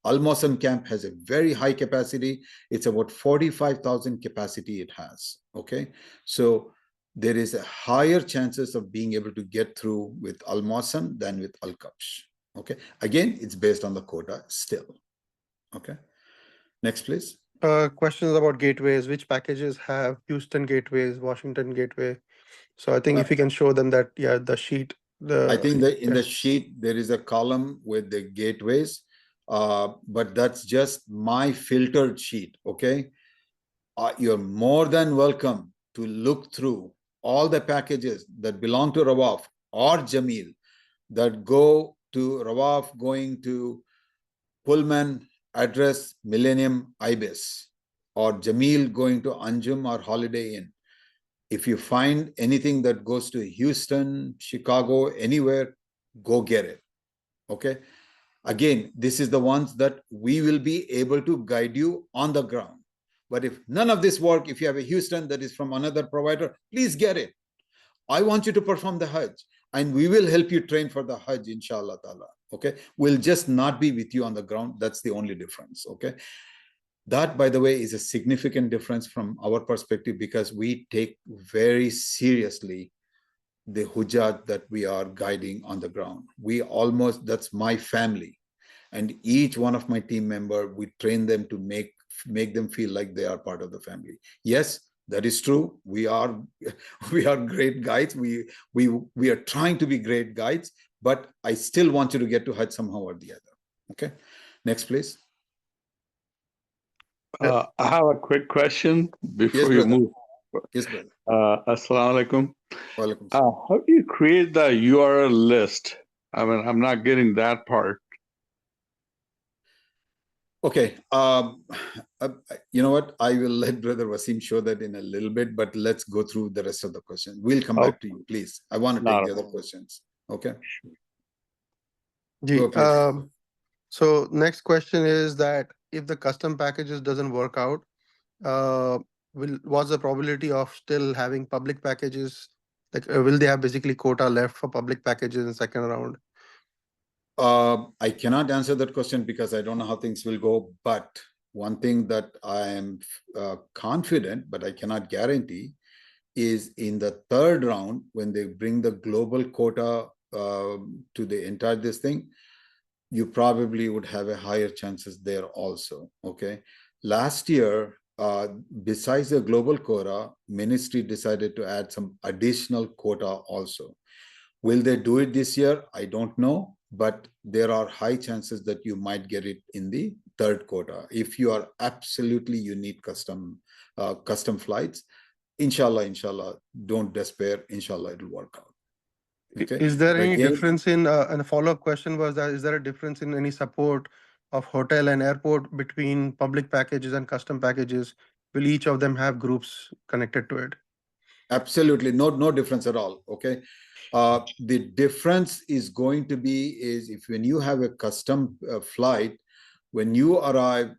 Al Mawsam Camp has a very high capacity. It's about 45,000 capacity it has. Okay. So there is a higher chances of being able to get through with Al Mawsam than with Al Qabs. Okay. Again, it's based on the quota still. Okay. Next, please. Questions about gateways. Which packages have Houston gateways, Washington gateway? So I think if you can show them that, yeah, the sheet. I think that in yeah. the sheet, there is a column with the gateways, but that's just my filtered sheet. Okay. You're more than welcome to look through all the packages that belong to Rawaf or Jameel that go to Rawaf going to Pullman, Address, Millennium, Ibis, or Jameel going to Anjum or Holiday Inn. If you find anything that goes to Houston, Chicago, anywhere, go get it. Okay. Again, this is the ones that we will be able to guide you on the ground. But if none of this work, if you have a Houston that is from another provider, please get it. I want you to perform the Hajj, and we will help you train for the Hajj, inshallah ta'ala. Okay. We'll just not be with you on the ground. That's the only difference. Okay. That, by the way, is a significant difference from our perspective, because we take very seriously the hujjat that we are guiding on the ground. We almost, that's my family. And each one of my team member, we train them to make them feel like they are part of the family. Yes, that is true. We are great guides. We are trying to be great guides, but I still want you to get to Hajj somehow or the other. Okay. Next, please. I have a quick question before you move. Yes, brother. Assalamu alaikum. How do you create the URL list? I mean, I'm not getting that part. Okay. You know what? I will let Brother Wasim show that in a little bit, but let's go through the rest of the questions. We'll come back to you, please. I want to take the other questions. Okay. Go, so next question is that if the custom packages doesn't work out, what's the probability of still having public packages? Like, will they have basically quota left for public packages in second round? I cannot answer that question because I don't know how things will go. But one thing that I am confident, but I cannot guarantee, is in the third round, when they bring the global quota to the entire this thing, you probably would have a higher chances there also. Okay. Last year, besides the global quota, ministry decided to add some additional quota also. Will they do it this year? I don't know, but there are high chances that you might get it in the third quota. If you are absolutely, you need custom flights, inshallah, don't despair. Inshallah, it'll work out. Okay. Is there any difference in, and a follow-up question was that, is there a difference in any support of hotel and airport between public packages and custom packages? Will each of them have groups connected to it? Absolutely. No difference at all. Okay. The difference is going to be is if when you have a custom flight, when you arrive,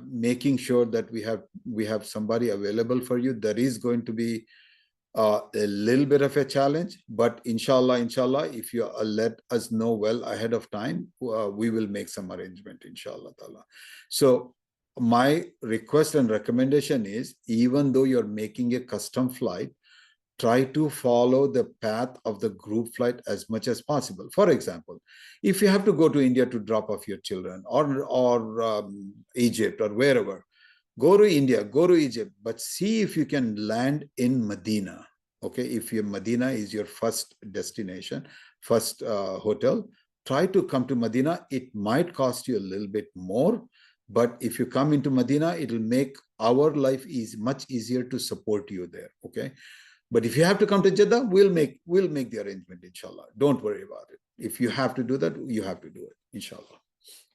making sure that we have somebody available for you, there is going to be a little bit of a challenge, but inshallah, if you let us know well ahead of time, we will make some arrangement, inshallah ta'ala. So my request and recommendation is, even though you're making a custom flight, try to follow the path of the group flight as much as possible. For example, if you have to go to India to drop off your children, or Egypt or wherever, go to India, go to Egypt, but see if you can land in Medina. Okay, if your Medina is your first destination, first hotel, try to come to Medina. It might cost you a little bit more, But if you come into Medina, it'll make our life much easier to support you there. Okay. But if you have to come to Jeddah, we'll make the arrangement, inshallah. Don't worry about it. If you have to do that, you have to do it, inshallah.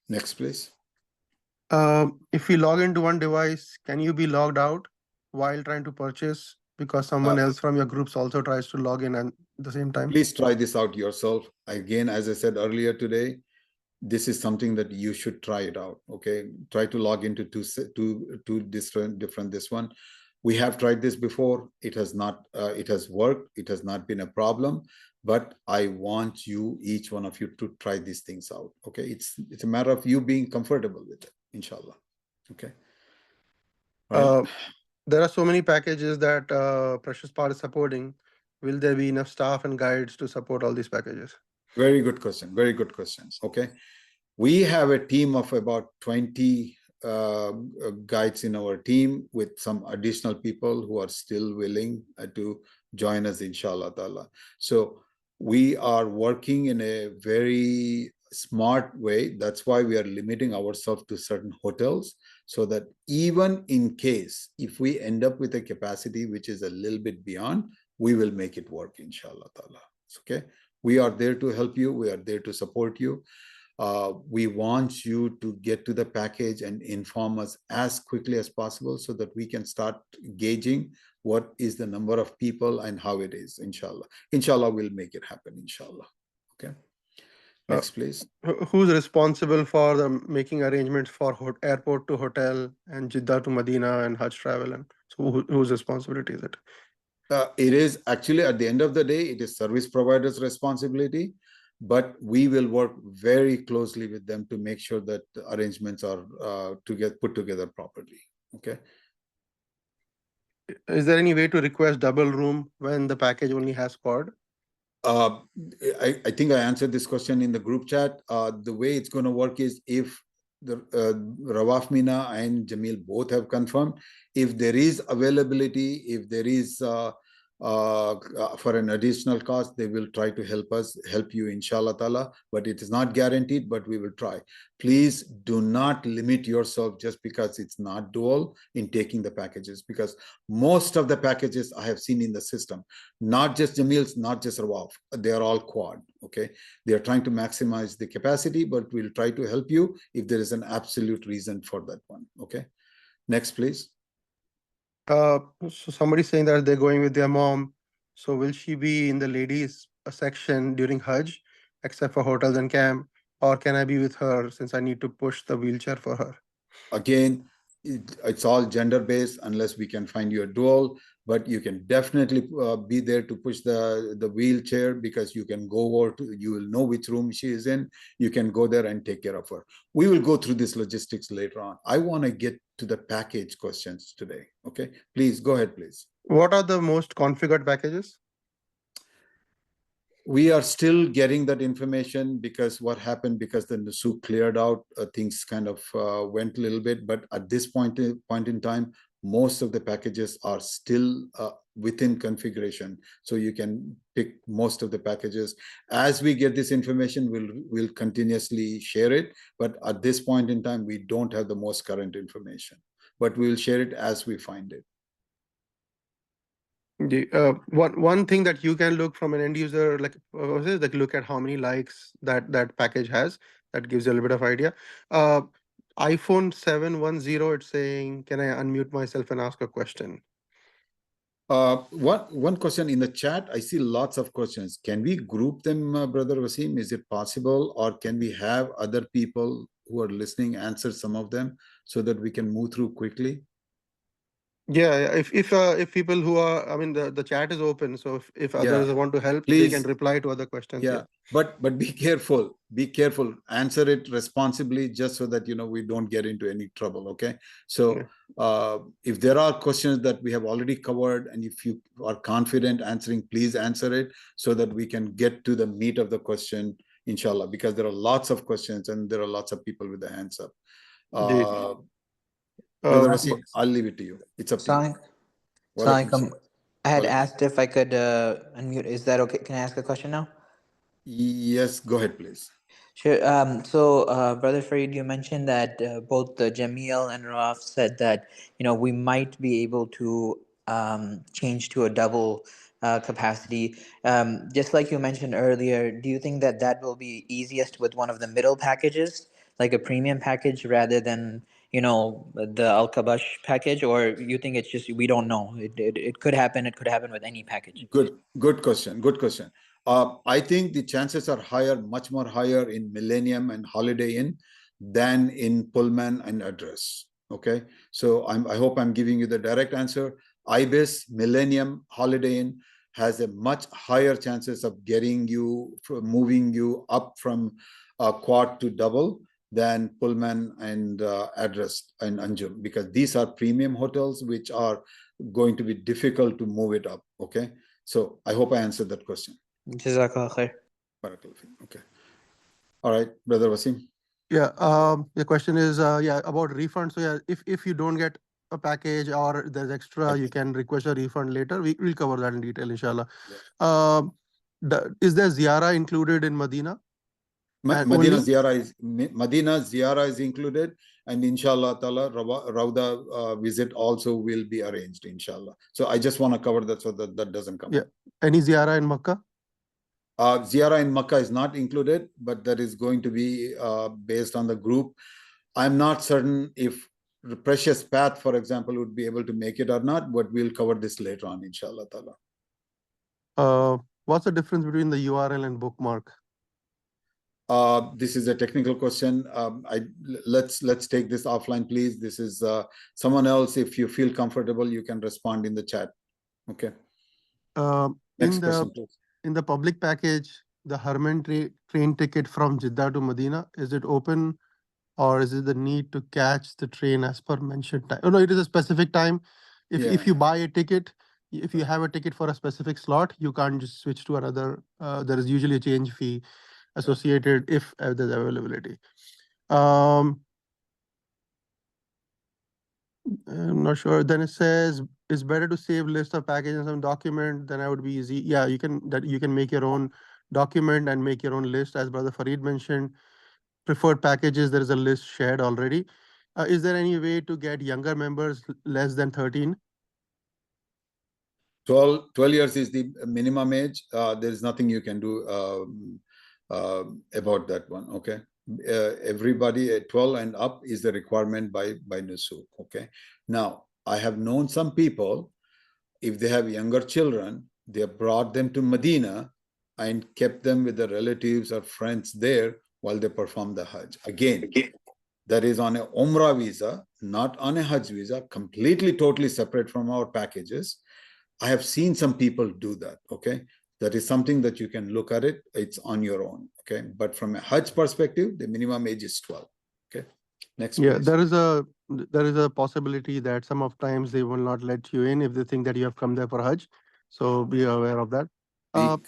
Next, please. If we log into one device, can you be logged out while trying to purchase because someone else from your groups also tries to log in at the same time? Please try this out yourself. Again, as I said earlier today, this is something that you should try it out. Okay, try to log into two different this one. We have tried this before. It has not. It has worked. It has not been a problem. But I want you, each one of you, to try these things out. Okay, it's a matter of you being comfortable with it, inshallah. Okay. Right. There are so many packages that Precious Part is supporting. Will there be enough staff and guides to support all these packages? Very good question. Very good questions. Okay. We have a team of about 20 guides in our team with some additional people who are still willing to join us, inshallah ta'ala. So we are working in a very smart way. That's why we are limiting ourselves to certain hotels, so that even in case if we end up with a capacity which is a little bit beyond, we will make it work, inshallah ta'ala. Okay. We are there to help you. We are there to support you. We want you to get to the package and inform us as quickly as possible so that we can start gauging what is the number of people and how it is, inshallah. Inshallah, we'll make it happen, inshallah. Okay. Next, please. Who's responsible for making arrangements for airport to hotel and Jeddah to Medina and Hajj travel? And so whose responsibility is it? It is actually, at the end of the day, it is service provider's responsibility, but we will work very closely with them to make sure that the arrangements are put together properly. Okay. Is there any way to request double room when the package only has quad? I think I answered this question in the group chat. The way it's going to work is if the Rawaf Mina and Jamil both have confirmed, if there is availability, if there is for an additional cost, they will try to help you, inshallah ta'ala, but it is not guaranteed, but we will try. Please do not limit yourself just because it's not dual in taking the packages, because most of the packages I have seen in the system, not just Jamil's, not just Rawaf, they are all quad. Okay, they are trying to maximize the capacity, but we'll try to help you if there is an absolute reason for that one. Okay, next, please. So somebody's saying that they're going with their mom. So will she be in the ladies section during Hajj, except for hotels and camp? Or can I be with her since I need to push the wheelchair for her? Again, it's all gender-based unless we can find you a dual, but you can definitely be there to push the wheelchair, because you can go over to, you will know which room she is in. You can go there and take care of her. We will go through this logistics later on. I want to get to the package questions today. Okay, please go ahead, please. What are the most configured packages? We are still getting that information, because what happened, because the Nusuk cleared out, things kind of went a little bit. But at this point in time, most of the packages are still within configuration. So you can pick most of the packages. As we get this information, we'll continuously share it. But at this point in time, we don't have the most current information. But we'll share it as we find it. One thing that you can look from an end user, like look at how many likes that package has. That gives you a little bit of idea. iPhone 710, it's saying, can I unmute myself and ask a question? One question in the chat. I see lots of questions. Can we group them, Brother Wasim? Is it possible, or can we have other people who are listening answer some of them so that we can move through quickly? Yeah, if people who are, I mean, the chat is open, so if others want to help, please, they can reply to other questions. Yeah, but be careful. Be careful. Answer it responsibly, just so that we don't get into any trouble. Okay. So if there are questions that we have already covered, and if you are confident answering, please answer it so that we can get to the meat of the question, inshallah. Because there are lots of questions and there are lots of people with their hands up. Brother Wasim, I'll leave it to you. It's up to you. I had asked if I could unmute. Is that okay? Can I ask a question now? Yes, go ahead, please. Sure. Brother Farid, you mentioned that both Jamil and Raf said that we might be able to change to a double capacity. Just like you mentioned earlier, do you think that that will be easiest with one of the middle packages, like a premium package, rather than the Al Kabash package, or you think it's just we don't know? It could happen. It could happen with any package. Good question. Good question. I think the chances are higher, much more higher in Millennium and Holiday Inn than in Pullman and Address. Okay, so I hope I'm giving you the direct answer. Ibis, Millennium, Holiday Inn has a much higher chances of getting you, moving you up from quad to double than Pullman and Address and Anjum, because these are premium hotels which are going to be difficult to move it up. Okay, so I hope I answered that question. Jazakallah khair. Okay. All right, Brother Wasim. Yeah. The question is about refund. So yeah, if you don't get a package or there's extra, you can request a refund later. We'll cover that in detail, inshallah. Yeah. Is there ziyara included in Medina? Medina Ziyara is included, and inshallah ta'ala Rauda visit also will be arranged, inshallah. So I just want to cover that so that doesn't come. Yeah. Any ziyara in Makkah? Ziyara in Makkah is not included, but that is going to be based on the group. I'm not certain if the Precious Path, for example, would be able to make it or not, but we'll cover this later on, inshallah ta'ala. What's the difference between the URL and bookmark? This is a technical question. Let's take this offline, please. This is someone else. If you feel comfortable, you can respond in the chat. Okay. Next question, please. In the public package, the Harman train ticket from Jeddah to Medina, is it open, or is it the need to catch the train as per mentioned time? Oh, no, it is a specific time. If you buy a ticket, if you have a ticket for a specific slot, you can't just switch to another. There is usually a change fee associated if there's availability. I'm not sure. Then it says it's better to save list of packages and some document. Then I would be easy. Yeah, you can make your own document and make your own list. As Brother Farid mentioned, preferred packages, there is a list shared already. Is there any way to get younger members less than 13? 12 years is the minimum age. There is nothing you can do about that one. Okay. Everybody at 12 and up is the requirement by Nusuk. Okay. Now, I have known some people, if they have younger children, they have brought them to Medina and kept them with the relatives or friends there while they perform the Hajj. Again, that is on a Umrah visa, not on a Hajj visa, completely, totally separate from our packages. I have seen some people do that. Okay. That is something that you can look at it. It's on your own. Okay. But from a Hajj perspective, the minimum age is 12. Okay. Next. Yeah, please. There is a possibility that some of times they will not let you in if they think that you have come there for Hajj. So be aware of that. Go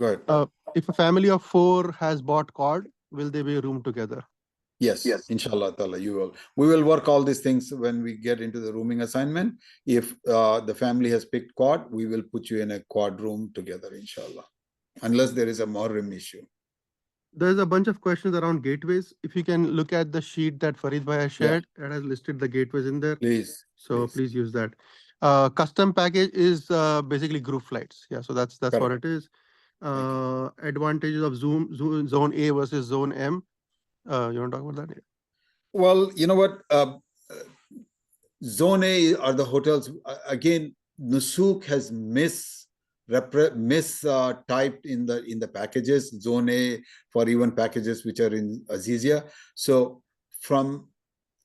ahead. If a family of 4 has bought quad, will they be room together? Yes, inshallah ta'ala, you will. We will work all these things when we get into the rooming assignment. If the family has picked quad, we will put you in a quad room together, inshallah, unless there is a Muharram issue. There's a bunch of questions around gateways. If you can look at the sheet that Farid Bhai has shared, that has listed the gateways in there. Please. Please use that. Custom package is basically group flights. Yeah, so that's what it is. Advantages of Zone A versus Zone M. You want to talk about that? Well, you know what? Zone A are the hotels. Again, Nusuk has mistyped in the packages. Zone A for even packages which are in Azizia. So from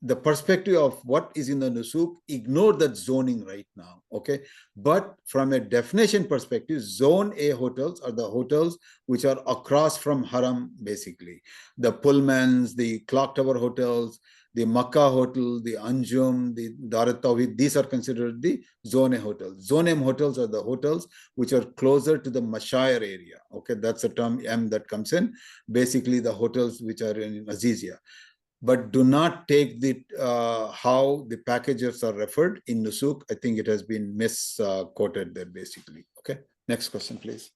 the perspective of what is in the Nusuk, ignore that zoning right now, okay? But from a definition perspective, Zone A hotels are the hotels which are across from Haram, basically. The Pullmans, the Clock Tower hotels, the Makkah hotel, the Anjum, the Darat Tawhid, these are considered the Zone A hotels. Zone M hotels are the hotels which are closer to the Mashayar area, okay? That's the term M that comes in. Basically, the hotels which are in Azizia. But do not take the how the packages are referred in Nusuk. I think it has been misquoted there, basically. Okay. Next question, please.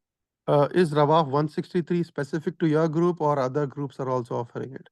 Is Rawaf 163 specific to your group, or other groups are also offering it?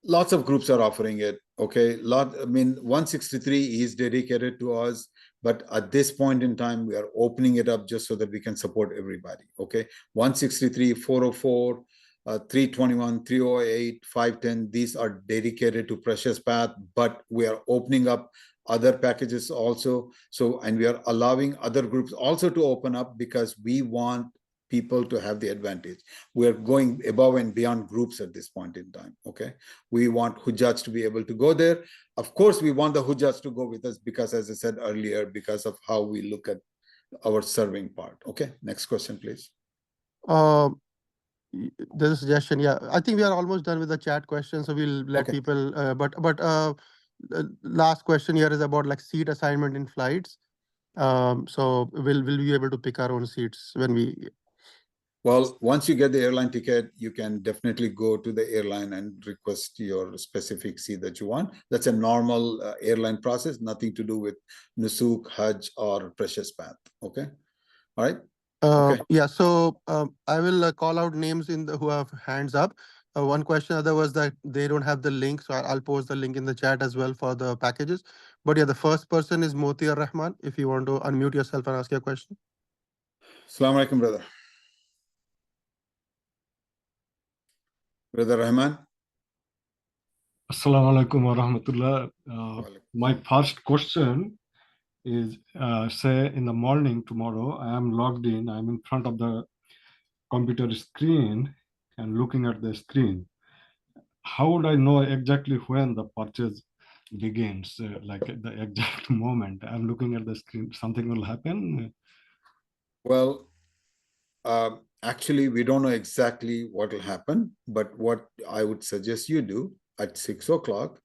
Lots of groups are offering it. Okay, 163 is dedicated to us, but at this point in time, we are opening it up just so that we can support everybody. Okay, 163, 404, 321, 308, 510, these are dedicated to Precious Path, but we are opening up other packages also. So, and we are allowing other groups also to open up, because we want people to have the advantage. We are going above and beyond groups at this point in time. Okay, we want Hujjats to be able to go there. Of course, we want the Hujjats to go with us, because as I said earlier, because of how we look at our serving part. Okay, next question, please. There's a suggestion. Yeah, I think we are almost done with the chat question, so we'll let people. Last question here is about like seat assignment in flights. So will we be able to pick our own seats when we? Well, once you get the airline ticket, you can definitely go to the airline and request your specific seat that you want. That's a normal airline process, nothing to do with Nusuk, Hajj, or Precious Path. Okay, all right. Okay. Yeah, so I will call out names who have hands up. One question other was that they don't have the link, so I'll post the link in the chat as well for the packages. But yeah, the first person is Motiar Rahman. If you want to unmute yourself and ask your question. Assalamu alaikum, brother. Brother Rahman. Assalamu alaikum wa rahmatullah. My first question is, say in the morning tomorrow, I am logged in, I'm in front of the computer screen and looking at the screen. How would I know exactly when the purchase begins, like the exact moment? I'm looking at the screen, something will happen? Well, actually, we don't know exactly what will happen, but what I would suggest you do at 6 o'clock,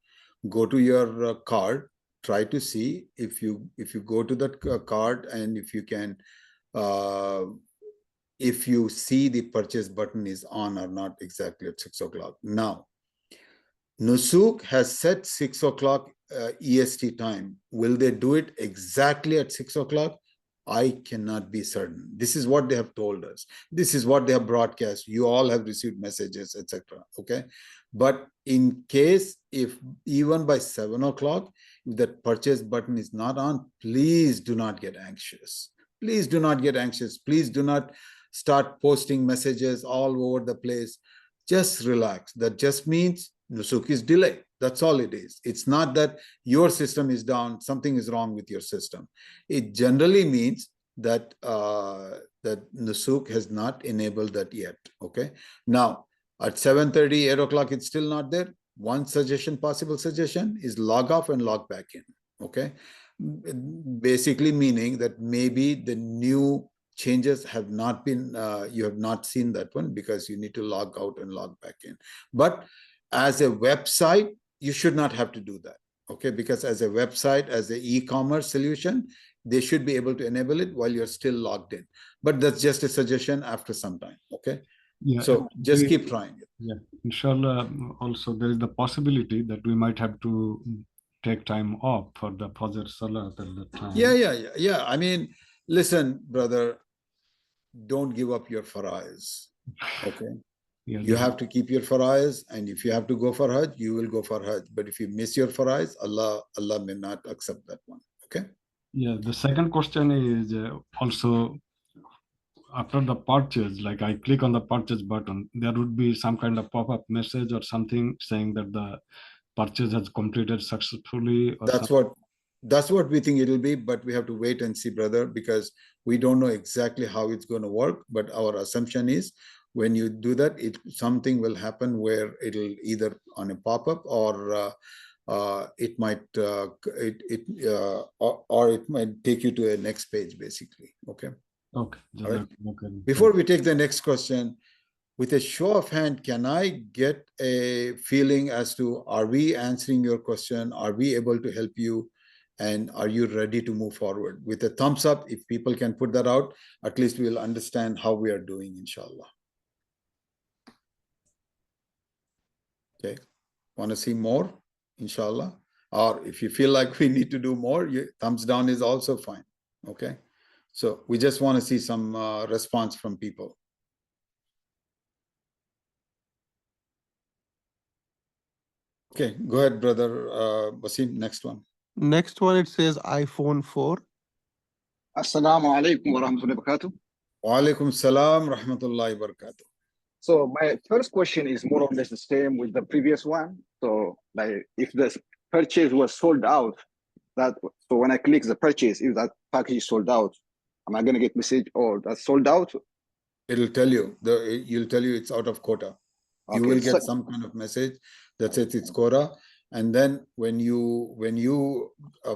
go to your card, try to see if you go to that card, and if you can, if you see the purchase button is on or not exactly at 6 o'clock. Now, Nusuk has set 6 o'clock EST time. Will they do it exactly at 6 o'clock? I cannot be certain. This is what they have told us. This is what they have broadcast. You all have received messages, etc. Okay, but in case if even by 7 o'clock, if that purchase button is not on, please do not get anxious. Please do not get anxious. Please do not start posting messages all over the place. Just relax. That just means Nusuk is delayed. That's all it is. It's not that your system is down, something is wrong with your system. It generally means that that Nusuk has not enabled that yet. Okay. Now, at 7:30, 8 o'clock, it's still not there. One suggestion, possible suggestion, is log off and log back in. Okay. Basically meaning that maybe the new changes have not been, you have not seen that one, because you need to log out and log back in. But as a website, you should not have to do that, okay? Because as a website, as an e-commerce solution, they should be able to enable it while you're still logged in. But that's just a suggestion after some time, okay? Yeah. So just keep trying it. Yeah, inshallah. Also, there is the possibility that we might have to take time off for the Fajr Salat at that time. Yeah. I mean, listen, brother, don't give up your farais, okay? Yeah, you have to keep your farais, and if you have to go for Hajj, you will go for Hajj. But if you miss your farais, Allah may not accept that one. Okay. Yeah. The second question is also after the purchase. Like I click on the purchase button, there would be some kind of pop-up message or something saying that the purchase has completed successfully. Or that's what we think it'll be, but we have to wait and see, brother, because we don't know exactly how it's going to work. But our assumption is, when you do that, something will happen where it'll either on a pop-up, or it might or it might take you to a next page, basically. Okay. Okay. All right. Before we take the next question, with a show of hand, can I get a feeling as to, are we answering your question? Are we able to help you? And are you ready to move forward? With a thumbs up, if people can put that out, at least we'll understand how we are doing, inshallah. Okay. Want to see more, inshallah? Or if you feel like we need to do more, thumbs down is also fine. Okay. So we just want to see some response from people. Okay, go ahead, brother Wasim. Next one. Next one, it says iPhone 4. Assalamu alaikum wa rahmatullahi wa barakatuh. Wa alaikum salam rahmatullahi wa barakatuh. So my first question is more or less the same with the previous one. So like if the purchase was sold out, so when I click the purchase, if that package is sold out, am I gonna get message or that's sold out? It'll tell you, you'll tell you it's out of quota. You will get some kind of message that says it's quota. And then when you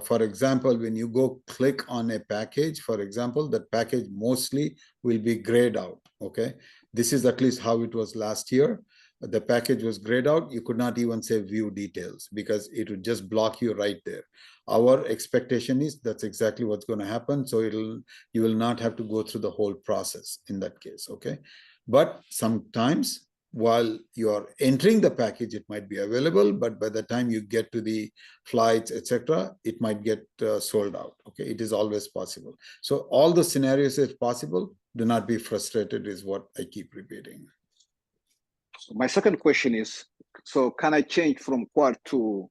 for example, when you go click on a package, for example, that package mostly will be grayed out. Okay. This is at least how it was last year. The package was grayed out. You could not even say view details because it would just block you right there. Our expectation is that's exactly what's going to happen. So you will not have to go through the whole process in that case. Okay. But sometimes while you're entering the package, it might be available, but by the time you get to the flights, etc., it might get sold out. Okay, it is always possible. So all the scenarios is possible. Do not be frustrated is what I keep repeating. So my second question is, so can I change from quad to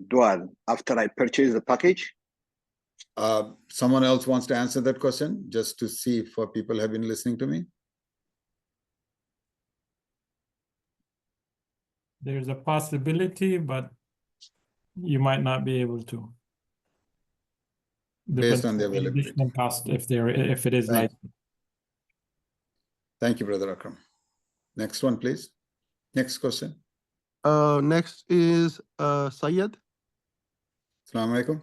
dual after I purchase the package? Someone else wants to answer that question just to see if people have been listening to me. There's a possibility, but you might not be able to. Based on the availability. Cost if it is like. Thank you, Brother Akram. Next one, please. Next question. Next is Syed. Assalamu alaikum.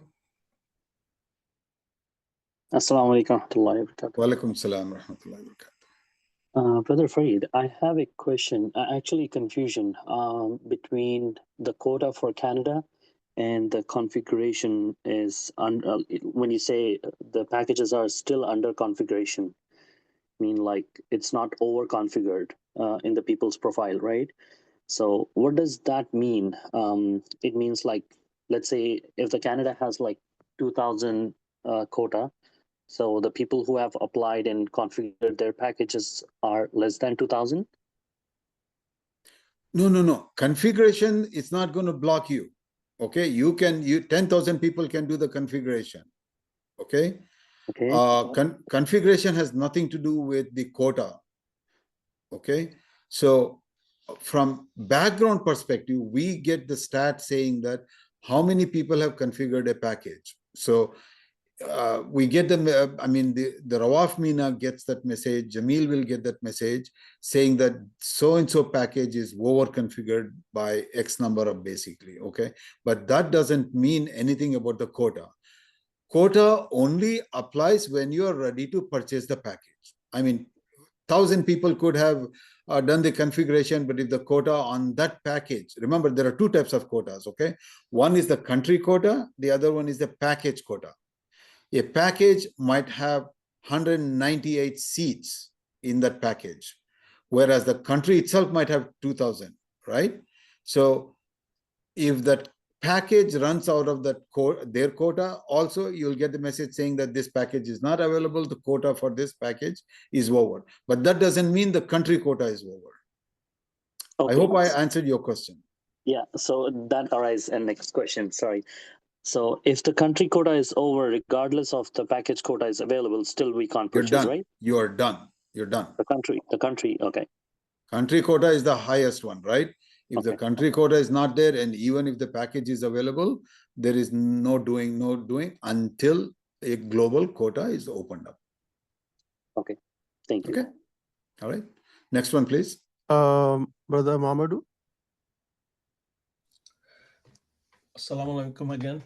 Assalamu alaikum warahmatullahi wabarakatuh. Wa alaikum salam rahmatullahi wabarakatuh. Brother Farid, I have a question, actually confusion between the quota for Canada and the configuration is, when you say the packages are still under configuration, I mean like it's not over configured in the people's profile, right? So what does that mean? It means like, let's say if the Canada has like 2,000 quota, so the people who have applied and configured their packages are less than 2,000? No. Configuration is not going to block you. Okay, 10,000 people can do the configuration. Okay. Configuration has nothing to do with the quota. Okay. So from background perspective, we get the stat saying that how many people have configured a package. So we get them, the Rawaf Mina gets that message, Jamil will get that message saying that so-and-so package is over-configured by X number of basically, okay? But that doesn't mean anything about the quota. Quota only applies when you are ready to purchase the package. 1,000 people could have done the configuration, but if the quota on that package, remember there are two types of quotas, okay? One is the country quota, the other one is the package quota. A package might have 198 seats in that package, whereas the country itself might have 2,000, right? So if that package runs out of their quota, also you'll get the message saying that this package is not available, the quota for this package is over. But that doesn't mean the country quota is over. Okay. I hope I answered your question. Yeah, so that arises in next question, sorry. So if the country quota is over, regardless of the package quota is available, still we can't purchase, right? You are done. You're done. The country, okay. Country quota is the highest one, right? If the country quota is not there, and even if the package is available, there is no doing until a global quota is opened up. Okay, thank you. Okay, all right. Next one, please. Brother Mamadou. Assalamu alaikum again.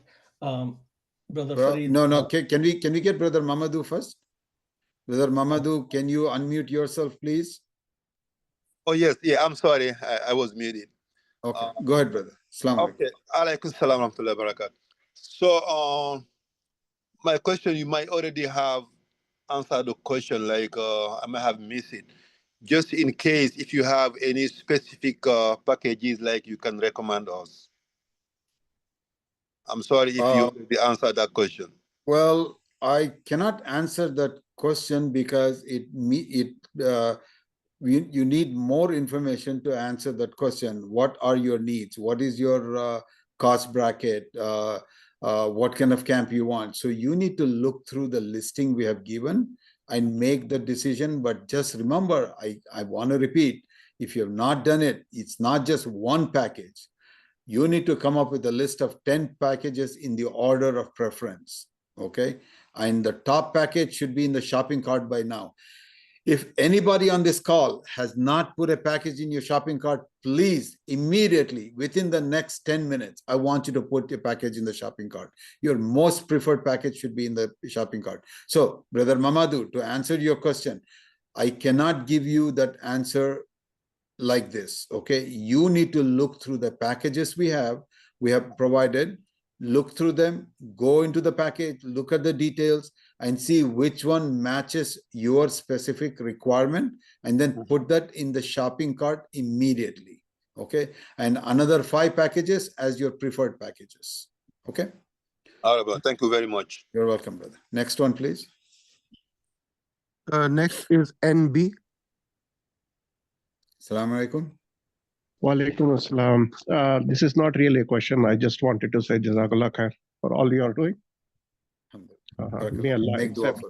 Brother Farid. No. Can we get Brother Mamadou first? Brother Mamadou, can you unmute yourself, please? Oh, yes. Yeah, I'm sorry. I was muted. Okay. Go ahead, brother. Assalamu okay. Alaikum salam wa rahmatullahi wa barakatuh. So, my question, you might already have answered the question, like I might have missed it. Just in case, if you have any specific packages, like you can recommend us. I'm sorry if you already answered that question. Well, I cannot answer that question because you need more information to answer that question. What are your needs? What is your cost bracket? What kind of camp you want? So you need to look through the listing we have given and make the decision. But just remember, I want to repeat, if you have not done it, it's not just one package. You need to come up with a list of 10 packages in the order of preference. Okay. And the top package should be in the shopping cart by now. If anybody on this call has not put a package in your shopping cart, please immediately, within the next 10 minutes, I want you to put your package in the shopping cart. Your most preferred package should be in the shopping cart. So, Brother Mamadou, to answer your question, I cannot give you that answer like this. Okay. You need to look through the packages we have provided, look through them, go into the package, look at the details, and see which one matches your specific requirement, and then put that in the shopping cart immediately. Okay. And another 5 packages as your preferred packages. Okay. All right, thank you very much. You're welcome, brother. Next one, please. Next is NB. Assalamu alaikum. Walaikum assalam. This is not really a question. I just wanted to say Jazakallah khair for all you are doing. May Allah accept,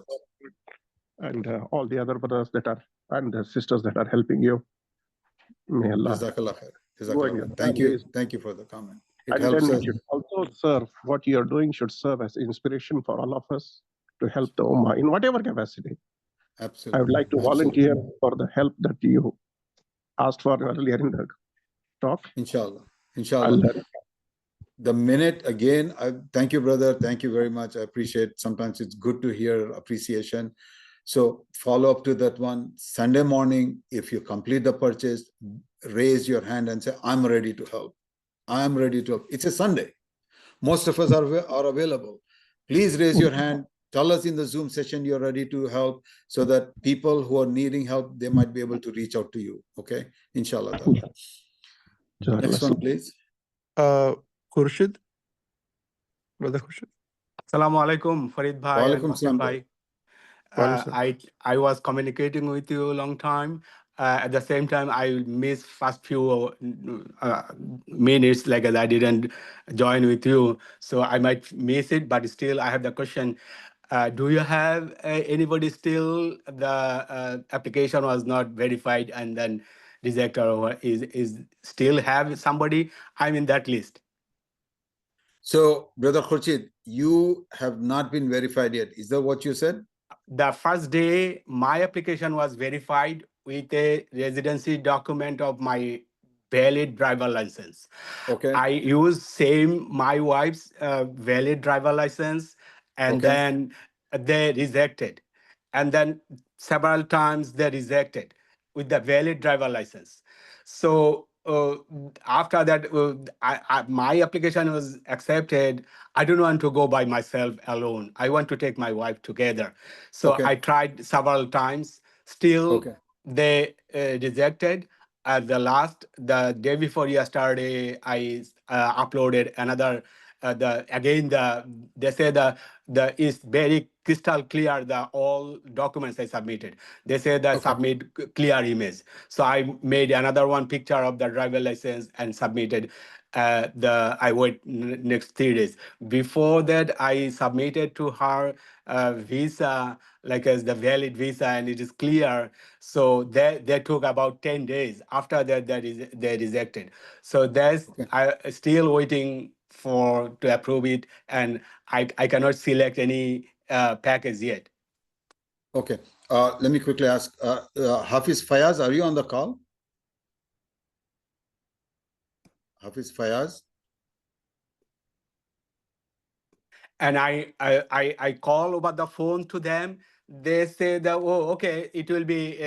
and all the other brothers that are and the sisters that are helping you. May Allah. Jazakallah khair. Jazakallah khair. Thank you for the comment. It And helps then us. it should also serve, what you are doing should serve as inspiration for all of us to help the Ummah in whatever capacity. Absolutely. I would like to volunteer for the help that you asked for earlier in the talk. Inshallah. Inshallah. The minute, again, thank you, brother. Thank you very much. I appreciate. Sometimes it's good to hear appreciation. So follow up to that one. Sunday morning, if you complete the purchase, raise your hand and say, I'm ready to help. I'm ready to help. It's a Sunday. Most of us are available. Please raise your hand. Tell us in the Zoom session you're ready to help, so that people who are needing help, they might be able to reach out to you. Okay? Inshallah. Next one, please. Khurshid. Brother Khurshid. Assalamu alaikum, Farid bhai. Walaikum salam. I was communicating with you a long time. At the same time, I missed first few minutes, like as I didn't join with you, so I might miss it. But still, I have the question: do you have anybody still? The application was not verified and then rejected, or is still have somebody? I'm in that list. So, Brother Khurshid, you have not been verified yet. Is that what you said? The first day, my application was verified with a residency document of my valid driver license. Okay. I used same my wife's valid driver license, and then they rejected. And then several times they rejected with the valid driver license. So after that, my application was accepted. I don't want to go by myself alone. I want to take my wife together. So I tried several times. Still, they rejected. At the day before yesterday, I uploaded another. They say is very crystal clear. All documents I submitted. They say that submit clear image. So I made another one picture of the driver license and submitted. I wait next 3 days. Before that, I submitted to her visa, like as the valid visa, and it is clear. So they took about 10 days. After that, they rejected. So I still waiting to approve it, and I cannot select any package yet. Okay. Let me quickly ask, Hafiz Fayaz, are you on the call? Hafiz Fayaz? And I call over the phone to them. They say that, oh, okay, it will be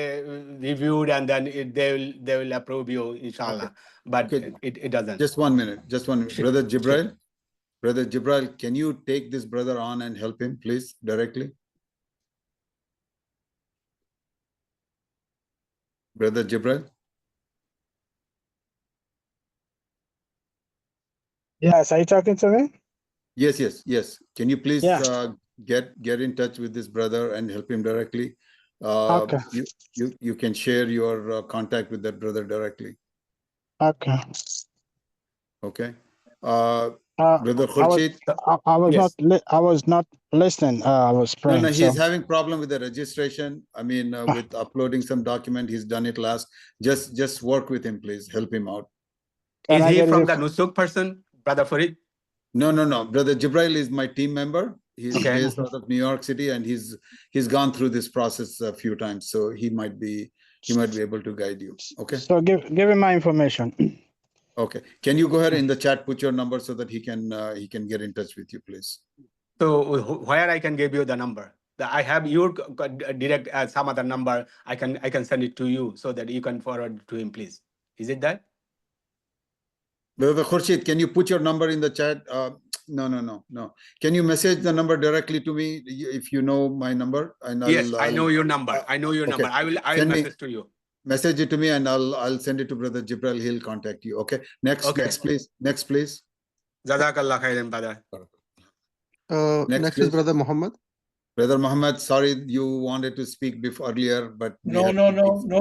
reviewed, and then they will approve you, inshallah. But it doesn't. Just 1 minute. Just 1 minute. Brother Jibrail? Brother Jibrail, can you take this brother on and help him, please, directly? Brother Jibrail? Yes, are you talking to me? Yes. Can you please get in touch with this brother and help him directly. Okay. You can share your contact with that brother directly. Okay. Okay. Uh, Brother I was Khurshid? I was Yes. I was not listening. I was No, praying. he's So having problem with the registration. I mean, with uploading some document, he's done it last. Just work with him, please. Help him out. can Is I he get from it? the Nusuk person, Brother Farid? No. Brother Jibrail is my team member. He's Okay. based out of New York City, and he's gone through this process a few times, so he might be able to guide you. Okay. So give him my information. Okay. Can you go ahead in the chat, put your number so that he can get in touch with you, please? So where I can give you the number? I have your direct some other number. I can send it to you so that you can forward it to him, please. Is it that? Brother Khurshid, can you put your number in the chat? No. Can you message the number directly to me if you know my number? And Yes, I know your number. I know your okay. number. I will Send message to you. Message it to me, and I'll send it to Brother Jibril. He'll contact you. Okay. Next, please. Next, please. Jazakallah khairan, brother. Next please. is Brother Muhammad. Brother Muhammad, sorry you wanted to speak before earlier, but No,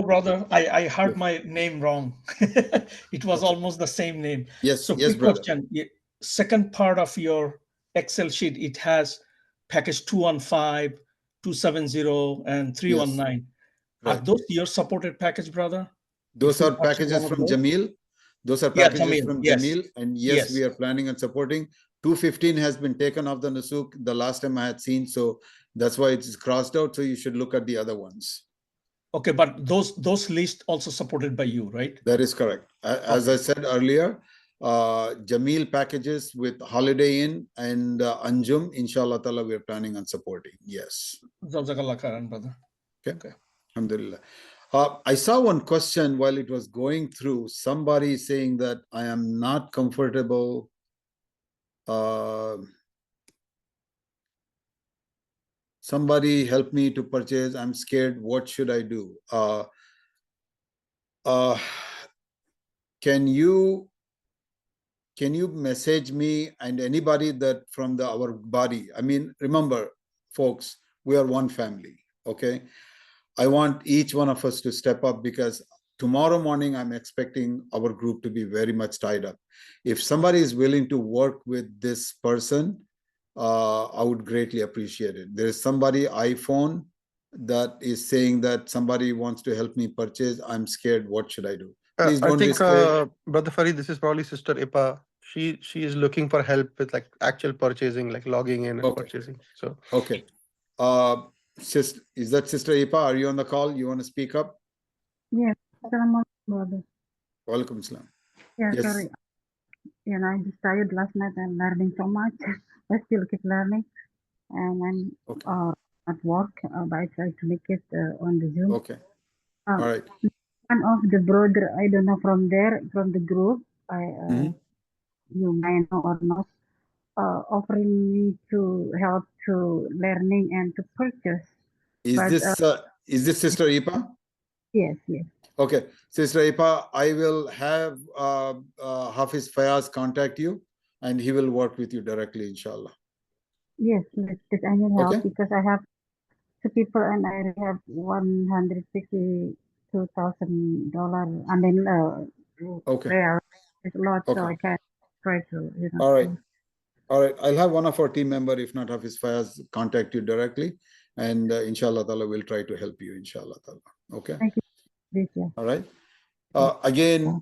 brother. I heard my name wrong. It was almost the same name. Yes, so yes, quick brother. question. Second part of your Excel sheet, it has package 215, 270, and 319. Right. Are those your supported package, brother? Those are packages from Jamil. Those are Yeah, packages Jamil, from yes. Jamil. And yes, we are planning on supporting. 215 has been taken off the Nusuk the last time I had seen. So that's why it's crossed out. So you should look at the other ones. Okay, but those lists also supported by you, right? That is correct. As I said earlier, Jamil packages with Holiday Inn and Anjum, inshallah ta'ala, we are planning on supporting. Yes. Jazakallah khairan, brother. Okay. Alhamdulillah. I saw one question while it was going through, somebody saying that I am not comfortable. Somebody help me to purchase. I'm scared. What should I do? Can you message me and anybody that from our body? I mean, remember, folks, we are one family. Okay. I want each one of us to step up, because tomorrow morning I'm expecting our group to be very much tied up. If somebody is willing to work with this person, I would greatly appreciate it. There is somebody iPhone that is saying that somebody wants to help me purchase. I'm scared. What should I do? Please don't be scared. Brother Farid, this is probably Sister Ipa. She is looking for help with like actual purchasing, like logging in and purchasing. So okay. Is that Sister Ipa? Are you on the call? You want to speak up? Yes. Brother. Walaikum salam. Yeah, yes. Sorry. I decided last night I'm learning so much. I still keep learning. And I'm at work, but I try to make it on the Zoom. Okay. All right. One of the brother, I don't know from the group, you may know or not, offering me to help to learning and to purchase. Is this Sister Ipa? Yes. Okay, Sister Ipa, I will have Hafiz Fayaz contact you, and he will work with you directly, inshallah. Yes, because I need help, because I have 2 people and I have $162,000, and then there is a lot, so I can try to, All right. I'll have one of our team member, if not Hafiz Fayaz, contact you directly, and inshallah ta'ala will try to help you, inshallah ta'ala. Okay. Thank you. All right. Again,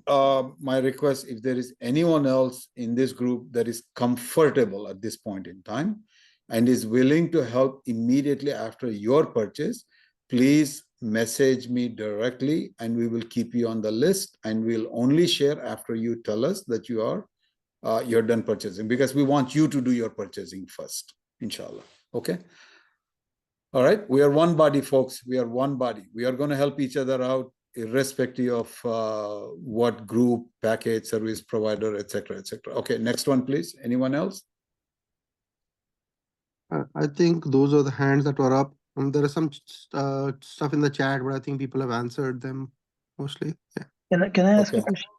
my request, if there is anyone else in this group that is comfortable at this point in time and is willing to help immediately after your purchase, please message me directly and we will keep you on the list, and we'll only share after you tell us that you're done purchasing, because we want you to do your purchasing first, inshallah. Okay. All right. We are one body, folks. We are one body. We are going to help each other out, irrespective of what group, package, service provider, etc., etc. Okay, next one, please. Anyone else? I think those are the hands that were up. There is some stuff in the chat, but I think people have answered them mostly. Yeah. Can I ask a question?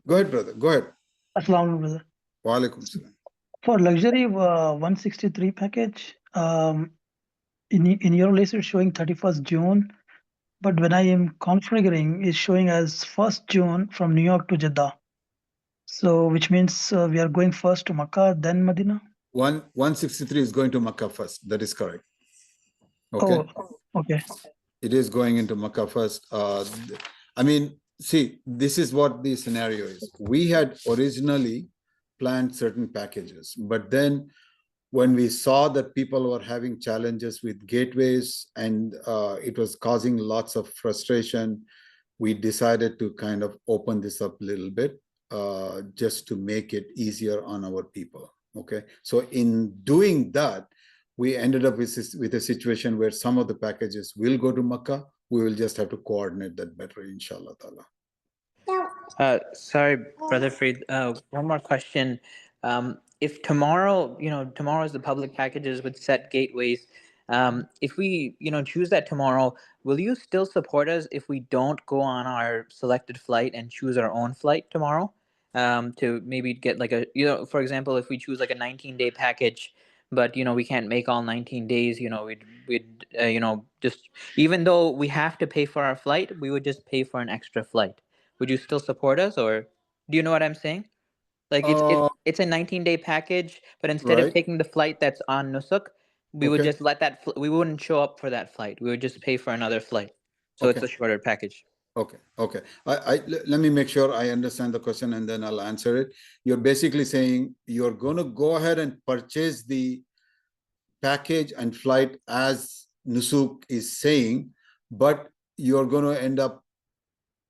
Go ahead, brother. Go ahead. Assalamu alaikum, brother. Wa alaikum salam. For luxury 163 package, in your list it's showing 31st June, but when I am configuring, it's showing as 1st June from New York to Jeddah. So which means we are going first to Makkah, then Medina? 163 is going to Makkah first. That is correct. Okay. Oh, okay. It is going into Makkah first. I mean, see, this is what the scenario is. We had originally planned certain packages, but then when we saw that people were having challenges with gateways and it was causing lots of frustration, we decided to kind of open this up a little bit just to make it easier on our people. Okay, so in doing that, we ended up with a situation where some of the packages will go to Makkah. We will just have to coordinate that better, inshallah ta'ala. Sorry, Brother Freed. One more question. If tomorrow, tomorrow's the public packages with set gateways. If we, choose that tomorrow, will you still support us if we don't go on our selected flight and choose our own flight tomorrow? To maybe get like a, for example, if we choose like a 19-day package, but we can't make all 19 days, we'd just, even though we have to pay for our flight, we would just pay for an extra flight. Would you still support us, or do you know what I'm saying? Like it's a 19-day package, but instead of taking the flight that's on Nusuk, we would just let that we wouldn't show up for that flight. We would just pay for another flight. So it's a shorter package. Okay. Let me make sure I understand the question and then I'll answer it. You're basically saying you're going to go ahead and purchase the package and flight as Nusuk is saying, but you're going to end up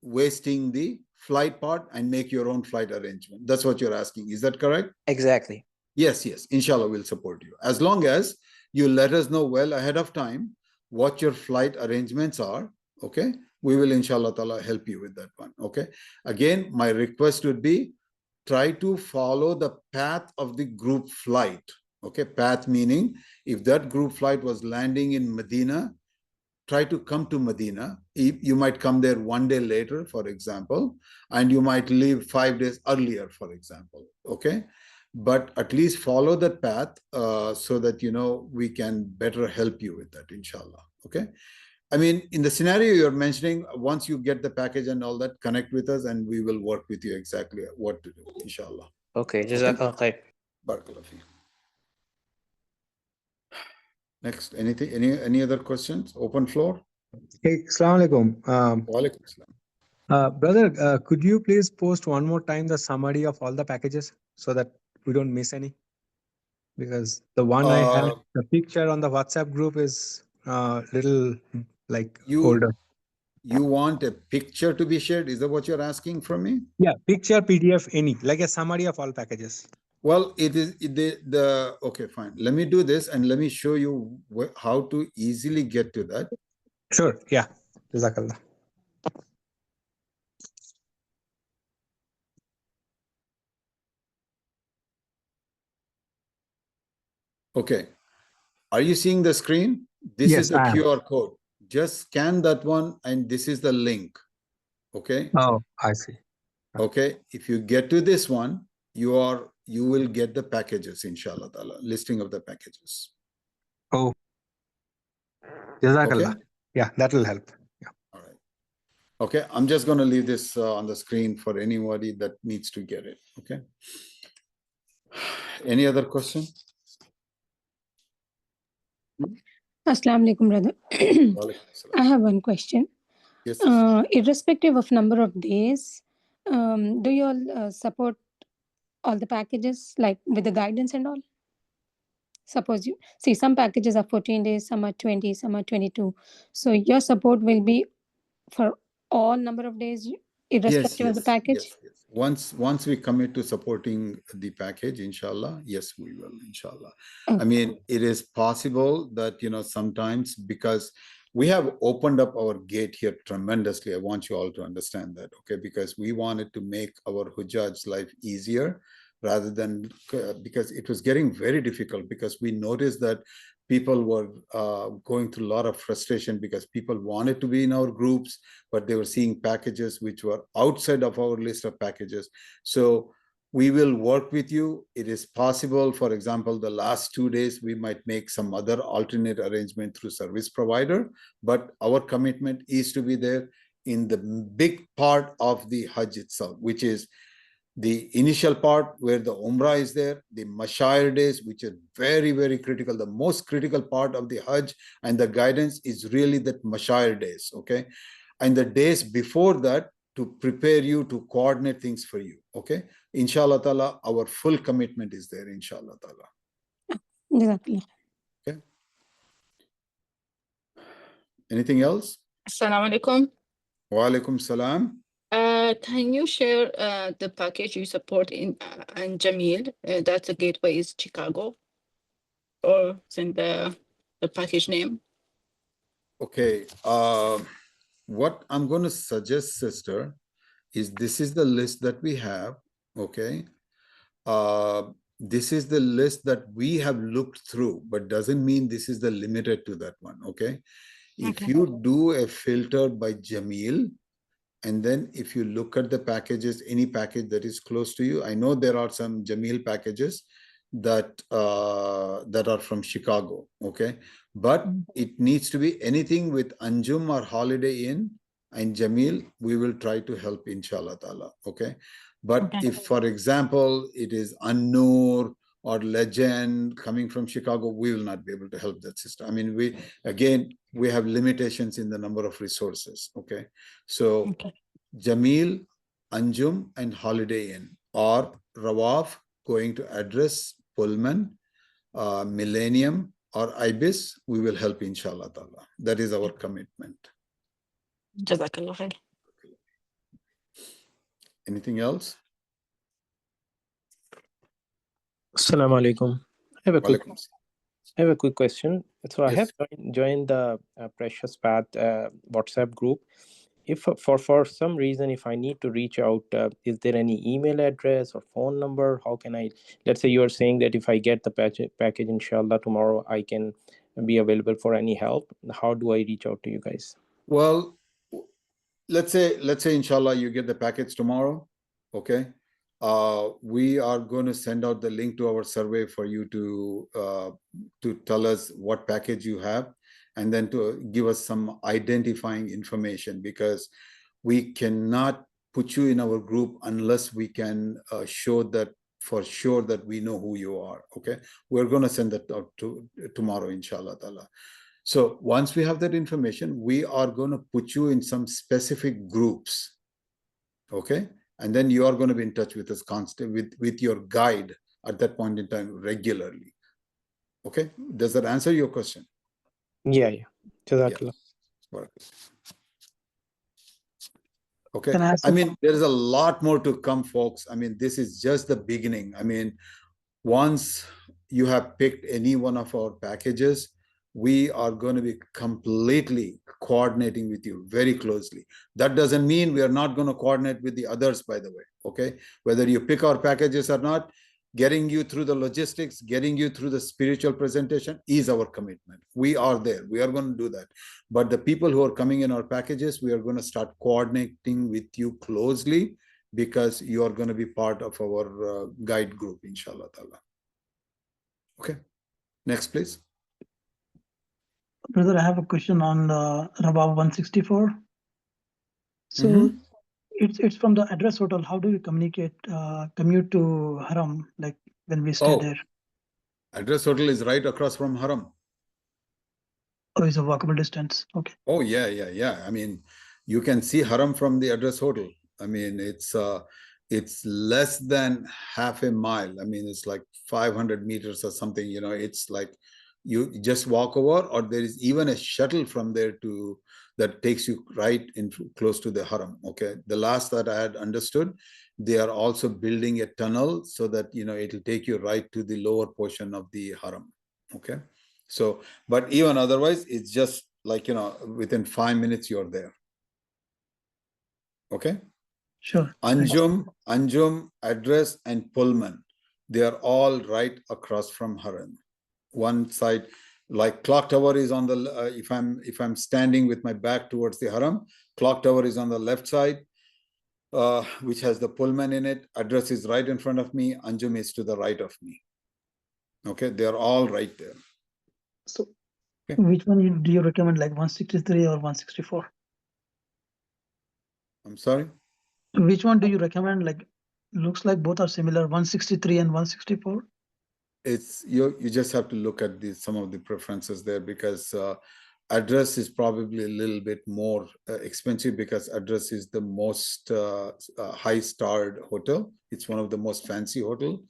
wasting the flight part and make your own flight arrangement. That's what you're asking. Is that correct? Exactly. Yes. Inshallah, we'll support you. As long as you let us know well ahead of time what your flight arrangements are, okay? We will, inshallah ta'ala, help you with that one, okay? Again, my request would be try to follow the path of the group flight, okay? Path meaning if that group flight was landing in Medina, try to come to Medina. You might come there one day later, for example, and you might leave 5 days earlier, for example, okay? But at least follow that path so that, we can better help you with that, inshallah, okay? I mean, in the scenario you're mentioning, once you get the package and all that, connect with us and we will work with you exactly what to do, inshallah. Okay, Jazakallah khair. Barakallah fi. Next, any other questions? Open floor. Hey, Assalamu alaikum. Walaikum assalam. Brother, could you please post one more time the summary of all the packages so that we don't miss any? Because the one I had, the picture on the WhatsApp group is little like older. You want a picture to be shared? Is that what you're asking from me? Yeah, picture, PDF, any, like a summary of all packages. Well, it is okay, fine. Let me do this and let me show you how to easily get to that. Sure, yeah. Jazakallah. Okay. Are you seeing the screen? This is the QR code. Just scan that one and this is the link. Okay. Oh, I see. Okay. If you get to this one, you will get the packages, inshallah ta'ala, listing of the packages. Oh. Jazakallah. Okay? Yeah, that will help. Yeah. All right. Okay. I'm just going to leave this on the screen for anybody that needs to get it. Okay. Any other question? Assalamu alaikum, brother. I have one question. Yes. Irrespective of number of days, do you all support all the packages, like with the guidance and all? Suppose you see some packages are 14 days, some are 20, some are 22. So your support will be for all number of days, irrespective of the package? Yes. Once we commit to supporting the package, inshallah, yes, we will, inshallah. Okay. I mean, it is possible that, sometimes because we have opened up our gate here tremendously. I want you all to understand that, okay? Because we wanted to make our Hujjaj's life easier rather than, because it was getting very difficult because we noticed that people were going through a lot of frustration because people wanted to be in our groups, but they were seeing packages which were outside of our list of packages. So we will work with you. It is possible, for example, the last 2 days, we might make some other alternate arrangement through service provider, but our commitment is to be there in the big part of the Hajj itself, which is the initial part where the Umrah is there, the Mashayir days, which are very, very critical. The most critical part of the Hajj and the guidance is really that Mashayir days, okay? And the days before that, to prepare you, to coordinate things for you, okay? Inshallah ta'ala, our full commitment is there, inshallah ta'ala. Exactly. Okay. Anything else? Assalamu alaikum. Wa alaikum salam. Can you share the package you support in Jamil? That's the gateway is Chicago, or send the package name. Okay. What I'm going to suggest, sister, is this is the list that we have. Okay. This is the list that we have looked through, but doesn't mean this is the limited to that one. Okay. If you do a filter by Jamil, and then if you look at the packages, any package that is close to you, I know there are some Jamil packages that that are from Chicago, okay? But it needs to be anything with Anjum or Holiday Inn and Jamil, we will try to help, inshallah ta'ala, okay? But if, for example, it is An-Noor or Legend coming from Chicago, we will not be able to help that system. I mean, we have limitations in the number of resources, okay? So Jamil, Anjum, and Holiday Inn, or Rawaf going to address Pullman, Millennium, or Ibis, we will help, inshallah ta'ala. That is our commitment. Jazakallah khair. Anything else? Assalamu alaikum. I have a quick question. So I Yes. have joined the Precious Path WhatsApp group. If for some reason, if I need to reach out, is there any email address or phone number? How can I, let's say you are saying that if I get the package, inshallah, tomorrow, I can be available for any help. How do I reach out to you guys? Well, let's say inshallah you get the package tomorrow, okay? We are going to send out the link to our survey for you to tell us what package you have, and then to give us some identifying information, because we cannot put you in our group unless we can show that for sure that we know who you are, okay? We're going to send that out tomorrow, inshallah ta'ala. So once we have that information, we are going to put you in some specific groups, okay? And then you are going to be in touch with us constantly, with your guide at that point in time regularly, okay? Does that answer your question? Yeah. Jazakallah. Yeah. Okay. Can I ask I mean, there is a lot more to come, folks. I mean, this is just the beginning. I mean, once you have picked any one of our packages, we are going to be completely coordinating with you very closely. That doesn't mean we are not going to coordinate with the others, by the way, okay? Whether you pick our packages or not, getting you through the logistics, getting you through the spiritual presentation is our commitment. We are there. We are going to do that. But the people who are coming in our packages, we are going to start coordinating with you closely, because you are going to be part of our guide group, inshallah ta'ala. Okay. Next, please. Brother, I have a question on Rabab 164. So it's from the address hotel. How do we commute to Haram, like when we stay there? Address hotel is right across from Haram. Oh, it's a walkable distance. Okay. Oh, yeah. I mean, you can see Haram from the address hotel. I mean, it's less than half a mile. I mean, it's like 500 meters or something, you know. It's like you just walk over, or there is even a shuttle from there that takes you right in close to the Haram. Okay. The last that I had understood, they are also building a tunnel so that, you know, it'll take you right to the lower portion of the Haram. Okay. So, but even otherwise, it's just like, you know, within 5 minutes, you're there. Okay. Sure. Anjum, Address, and Pullman, they are all right across from Haram. One side, like Clock Tower is on the, if I'm standing with my back towards the Haram, Clock Tower is on the left side. which has the Pullman in it. Address is right in front of me. Anjum is to the right of me. Okay, they're all right there. So, okay. Which one do you recommend, like 163 or 164? I'm sorry? Which one do you recommend? Like, looks like both are similar, 163 and 164. It's you just have to look at some of the preferences there, because address is probably a little bit more expensive, because address is the most high-starred hotel. It's one of the most fancy hotel.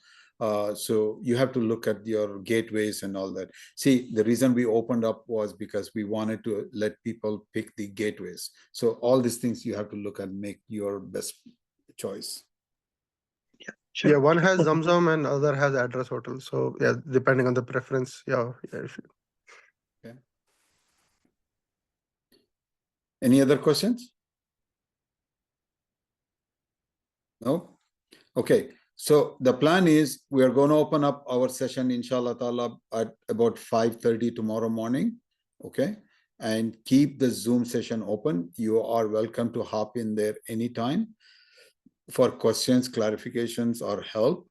So you have to look at your gateways and all that. See, the reason we opened up was because we wanted to let people pick the gateways. So all these things you have to look at, make your best choice. Sure. Yeah, one has Zamzam and other has address hotel. So yeah, depending on the preference, yeah. Okay. Any other questions? No? Okay. So the plan is we are going to open up our session, inshallah ta'ala, at about 5:30 tomorrow morning. Okay. And keep the Zoom session open. You are welcome to hop in there anytime for questions, clarifications, or help.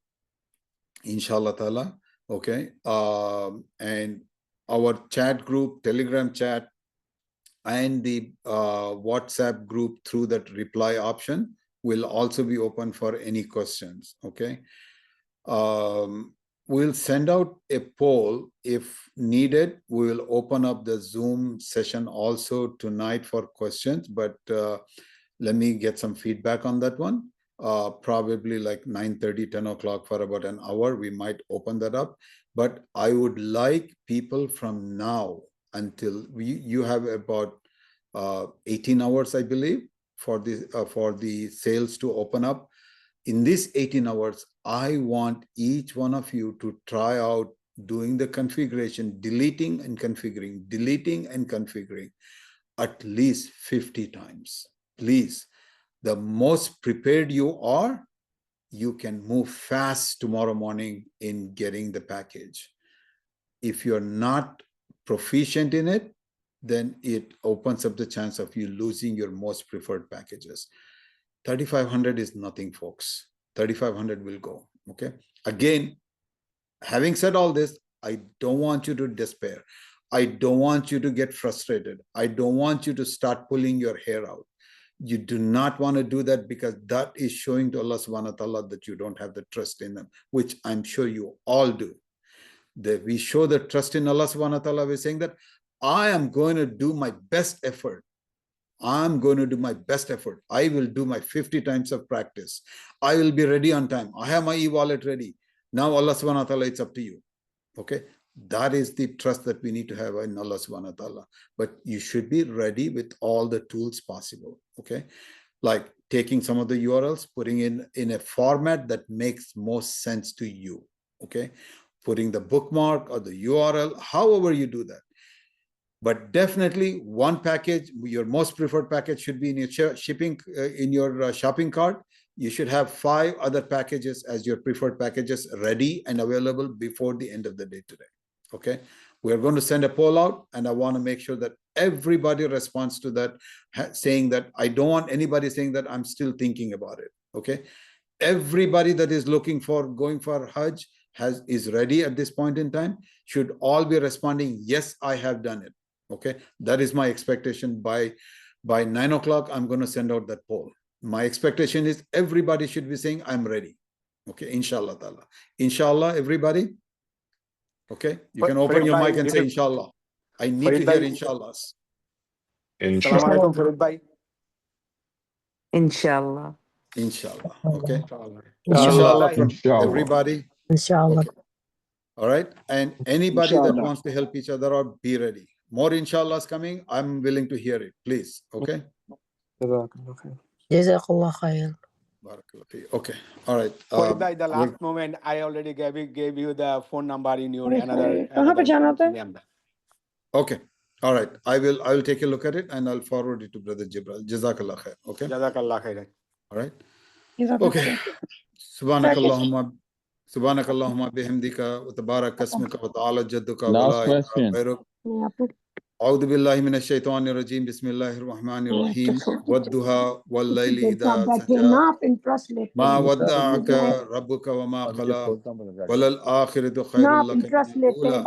Inshallah ta'ala. Okay. And our chat group, Telegram chat, and the WhatsApp group through that reply option will also be open for any questions. Okay. We'll send out a poll if needed. We will open up the Zoom session also tonight for questions, but let me get some feedback on that one. Probably like 9:30, 10 o'clock for about an hour, we might open that up. But I would like people from now until you have about 18 hours, I believe, for the sales to open up. In these 18 hours, I want each one of you to try out doing the configuration, deleting and configuring at least 50 times. Please, the most prepared you are, you can move fast tomorrow morning in getting the package. If you're not proficient in it, then it opens up the chance of you losing your most preferred packages. 3,500 is nothing, folks. 3,500 will go. Okay. Again, having said all this, I don't want you to despair. I don't want you to get frustrated. I don't want you to start pulling your hair out. You do not want to do that, because that is showing to Allah subhanahu wa ta'ala that you don't have the trust in them, which I'm sure you all do. That we show the trust in Allah subhanahu wa ta'ala. We're saying that I am going to do my best effort. I'm going to do my best effort. I will do my 50 times of practice. I will be ready on time. I have my e-wallet ready. Now Allah subhanahu wa ta'ala, it's up to you. Okay. That is the trust that we need to have in Allah subhanahu wa ta'ala. But you should be ready with all the tools possible. Okay. Like taking some of the URLs, putting in a format that makes most sense to you. Okay. Putting the bookmark or the URL, however you do that. But definitely one package, your most preferred package should be in your shipping, in your shopping cart. You should have 5 other packages as your preferred packages ready and available before the end of the day today. Okay. We're going to send a poll out, and I want to make sure that everybody responds to that, saying that I don't want anybody saying that I'm still thinking about it. Okay. Everybody that is looking for going for Hajj is ready at this point in time should all be responding, yes, I have done it. Okay, that is my expectation. By 9 o'clock, I'm going to send out that poll. My expectation is everybody should be saying, I'm ready. Okay, inshallah ta'ala. Inshallah, everybody. Okay, you can open your mic and say inshallah. I need to hear inshallah. Inshallah. Inshallah. Inshallah. Okay. Inshallah. From everybody. Inshallah. Okay. All right. And anybody that wants to help each other out, be ready. More inshallahs coming. I'm willing to hear it. Please. Okay. Jazakallah khair. Okay. All right. By the last moment, I already gave you the phone number in your another Okay. All right. I will take a look at it and I'll forward it to Brother Jibril. Jazakallah khair. Okay. Jazakallah khair. All right. Okay. Subhanakallahumma bihamdika wa tabarak asmuka wa ta'ala jadduka wa la ilaha ghayruk. أعوذ بالله من الشيطان الرجيم بسم الله الرحمن الرحيم والضحى والليل إذا سجى ما ودعك ربك وما قلى وللآخرة خير لك من الأولى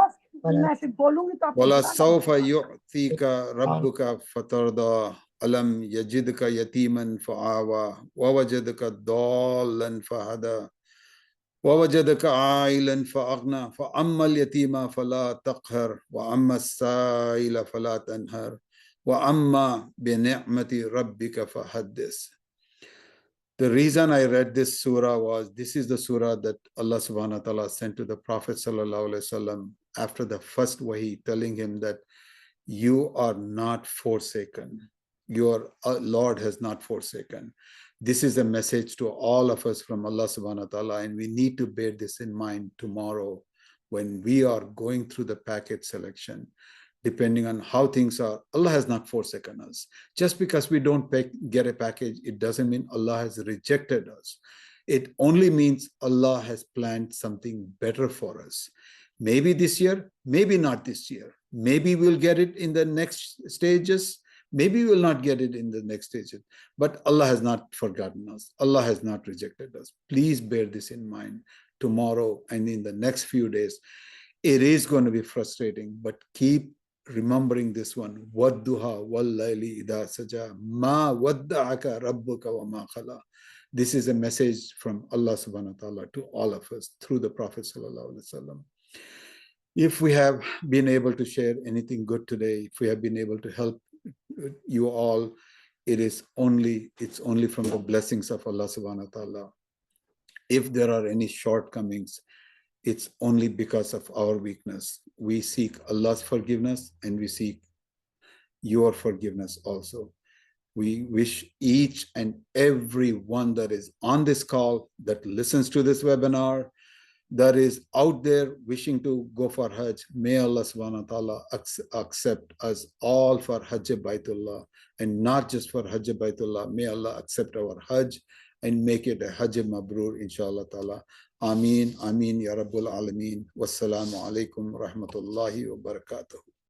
ولسوف يعطيك ربك فترضى ألم يجدك يتيما فآوى ووجدك ضالا فهدى ووجدك عائلا فأغنى فأما اليتيم فلا تقهر وأما السائل فلا تنهر وأما بنعمة ربك فحدث. The reason I read this surah was this is the surah that Allah subhanahu wa ta'ala sent to the Prophet sallallahu alaihi wasallam after the first wahi, telling him that you are not forsaken. Your Lord has not forsaken. This is a message to all of us from Allah subhanahu wa ta'ala, and we need to bear this in mind tomorrow when we are going through the package selection. Depending on how things are, Allah has not forsaken us. Just because we don't get a package, it doesn't mean Allah has rejected us. It only means Allah has planned something better for us. Maybe this year, maybe not this year. Maybe we'll get it in the next stages. Maybe we will not get it in the next stages. But Allah has not forgotten us. Allah has not rejected us. Please bear this in mind tomorrow and in the next few days. It is going to be frustrating, but keep remembering this one. Wadduha wallayli idha saja ma wadda'aka rabbuka wa ma khala. This is a message from Allah subhanahu wa ta'ala to all of us through the Prophet sallallahu alaihi wasallam. If we have been able to share anything good today, if we have been able to help you all, it's only from the blessings of Allah subhanahu wa ta'ala. If there are any shortcomings, it's only because of our weakness. We seek Allah's forgiveness and we seek your forgiveness also. We wish each and every one that is on this call, that listens to this webinar, that is out there wishing to go for Hajj, may Allah subhanahu wa ta'ala accept us all for Hajj Baitullah, and not just for Hajj Baitullah. May Allah accept our Hajj and make it a Hajj Mabrur, inshallah ta'ala. Ameen, Ameen, Ya Rabbul Alameen. Wassalamu alaikum wa rahmatullahi wa barakatuh.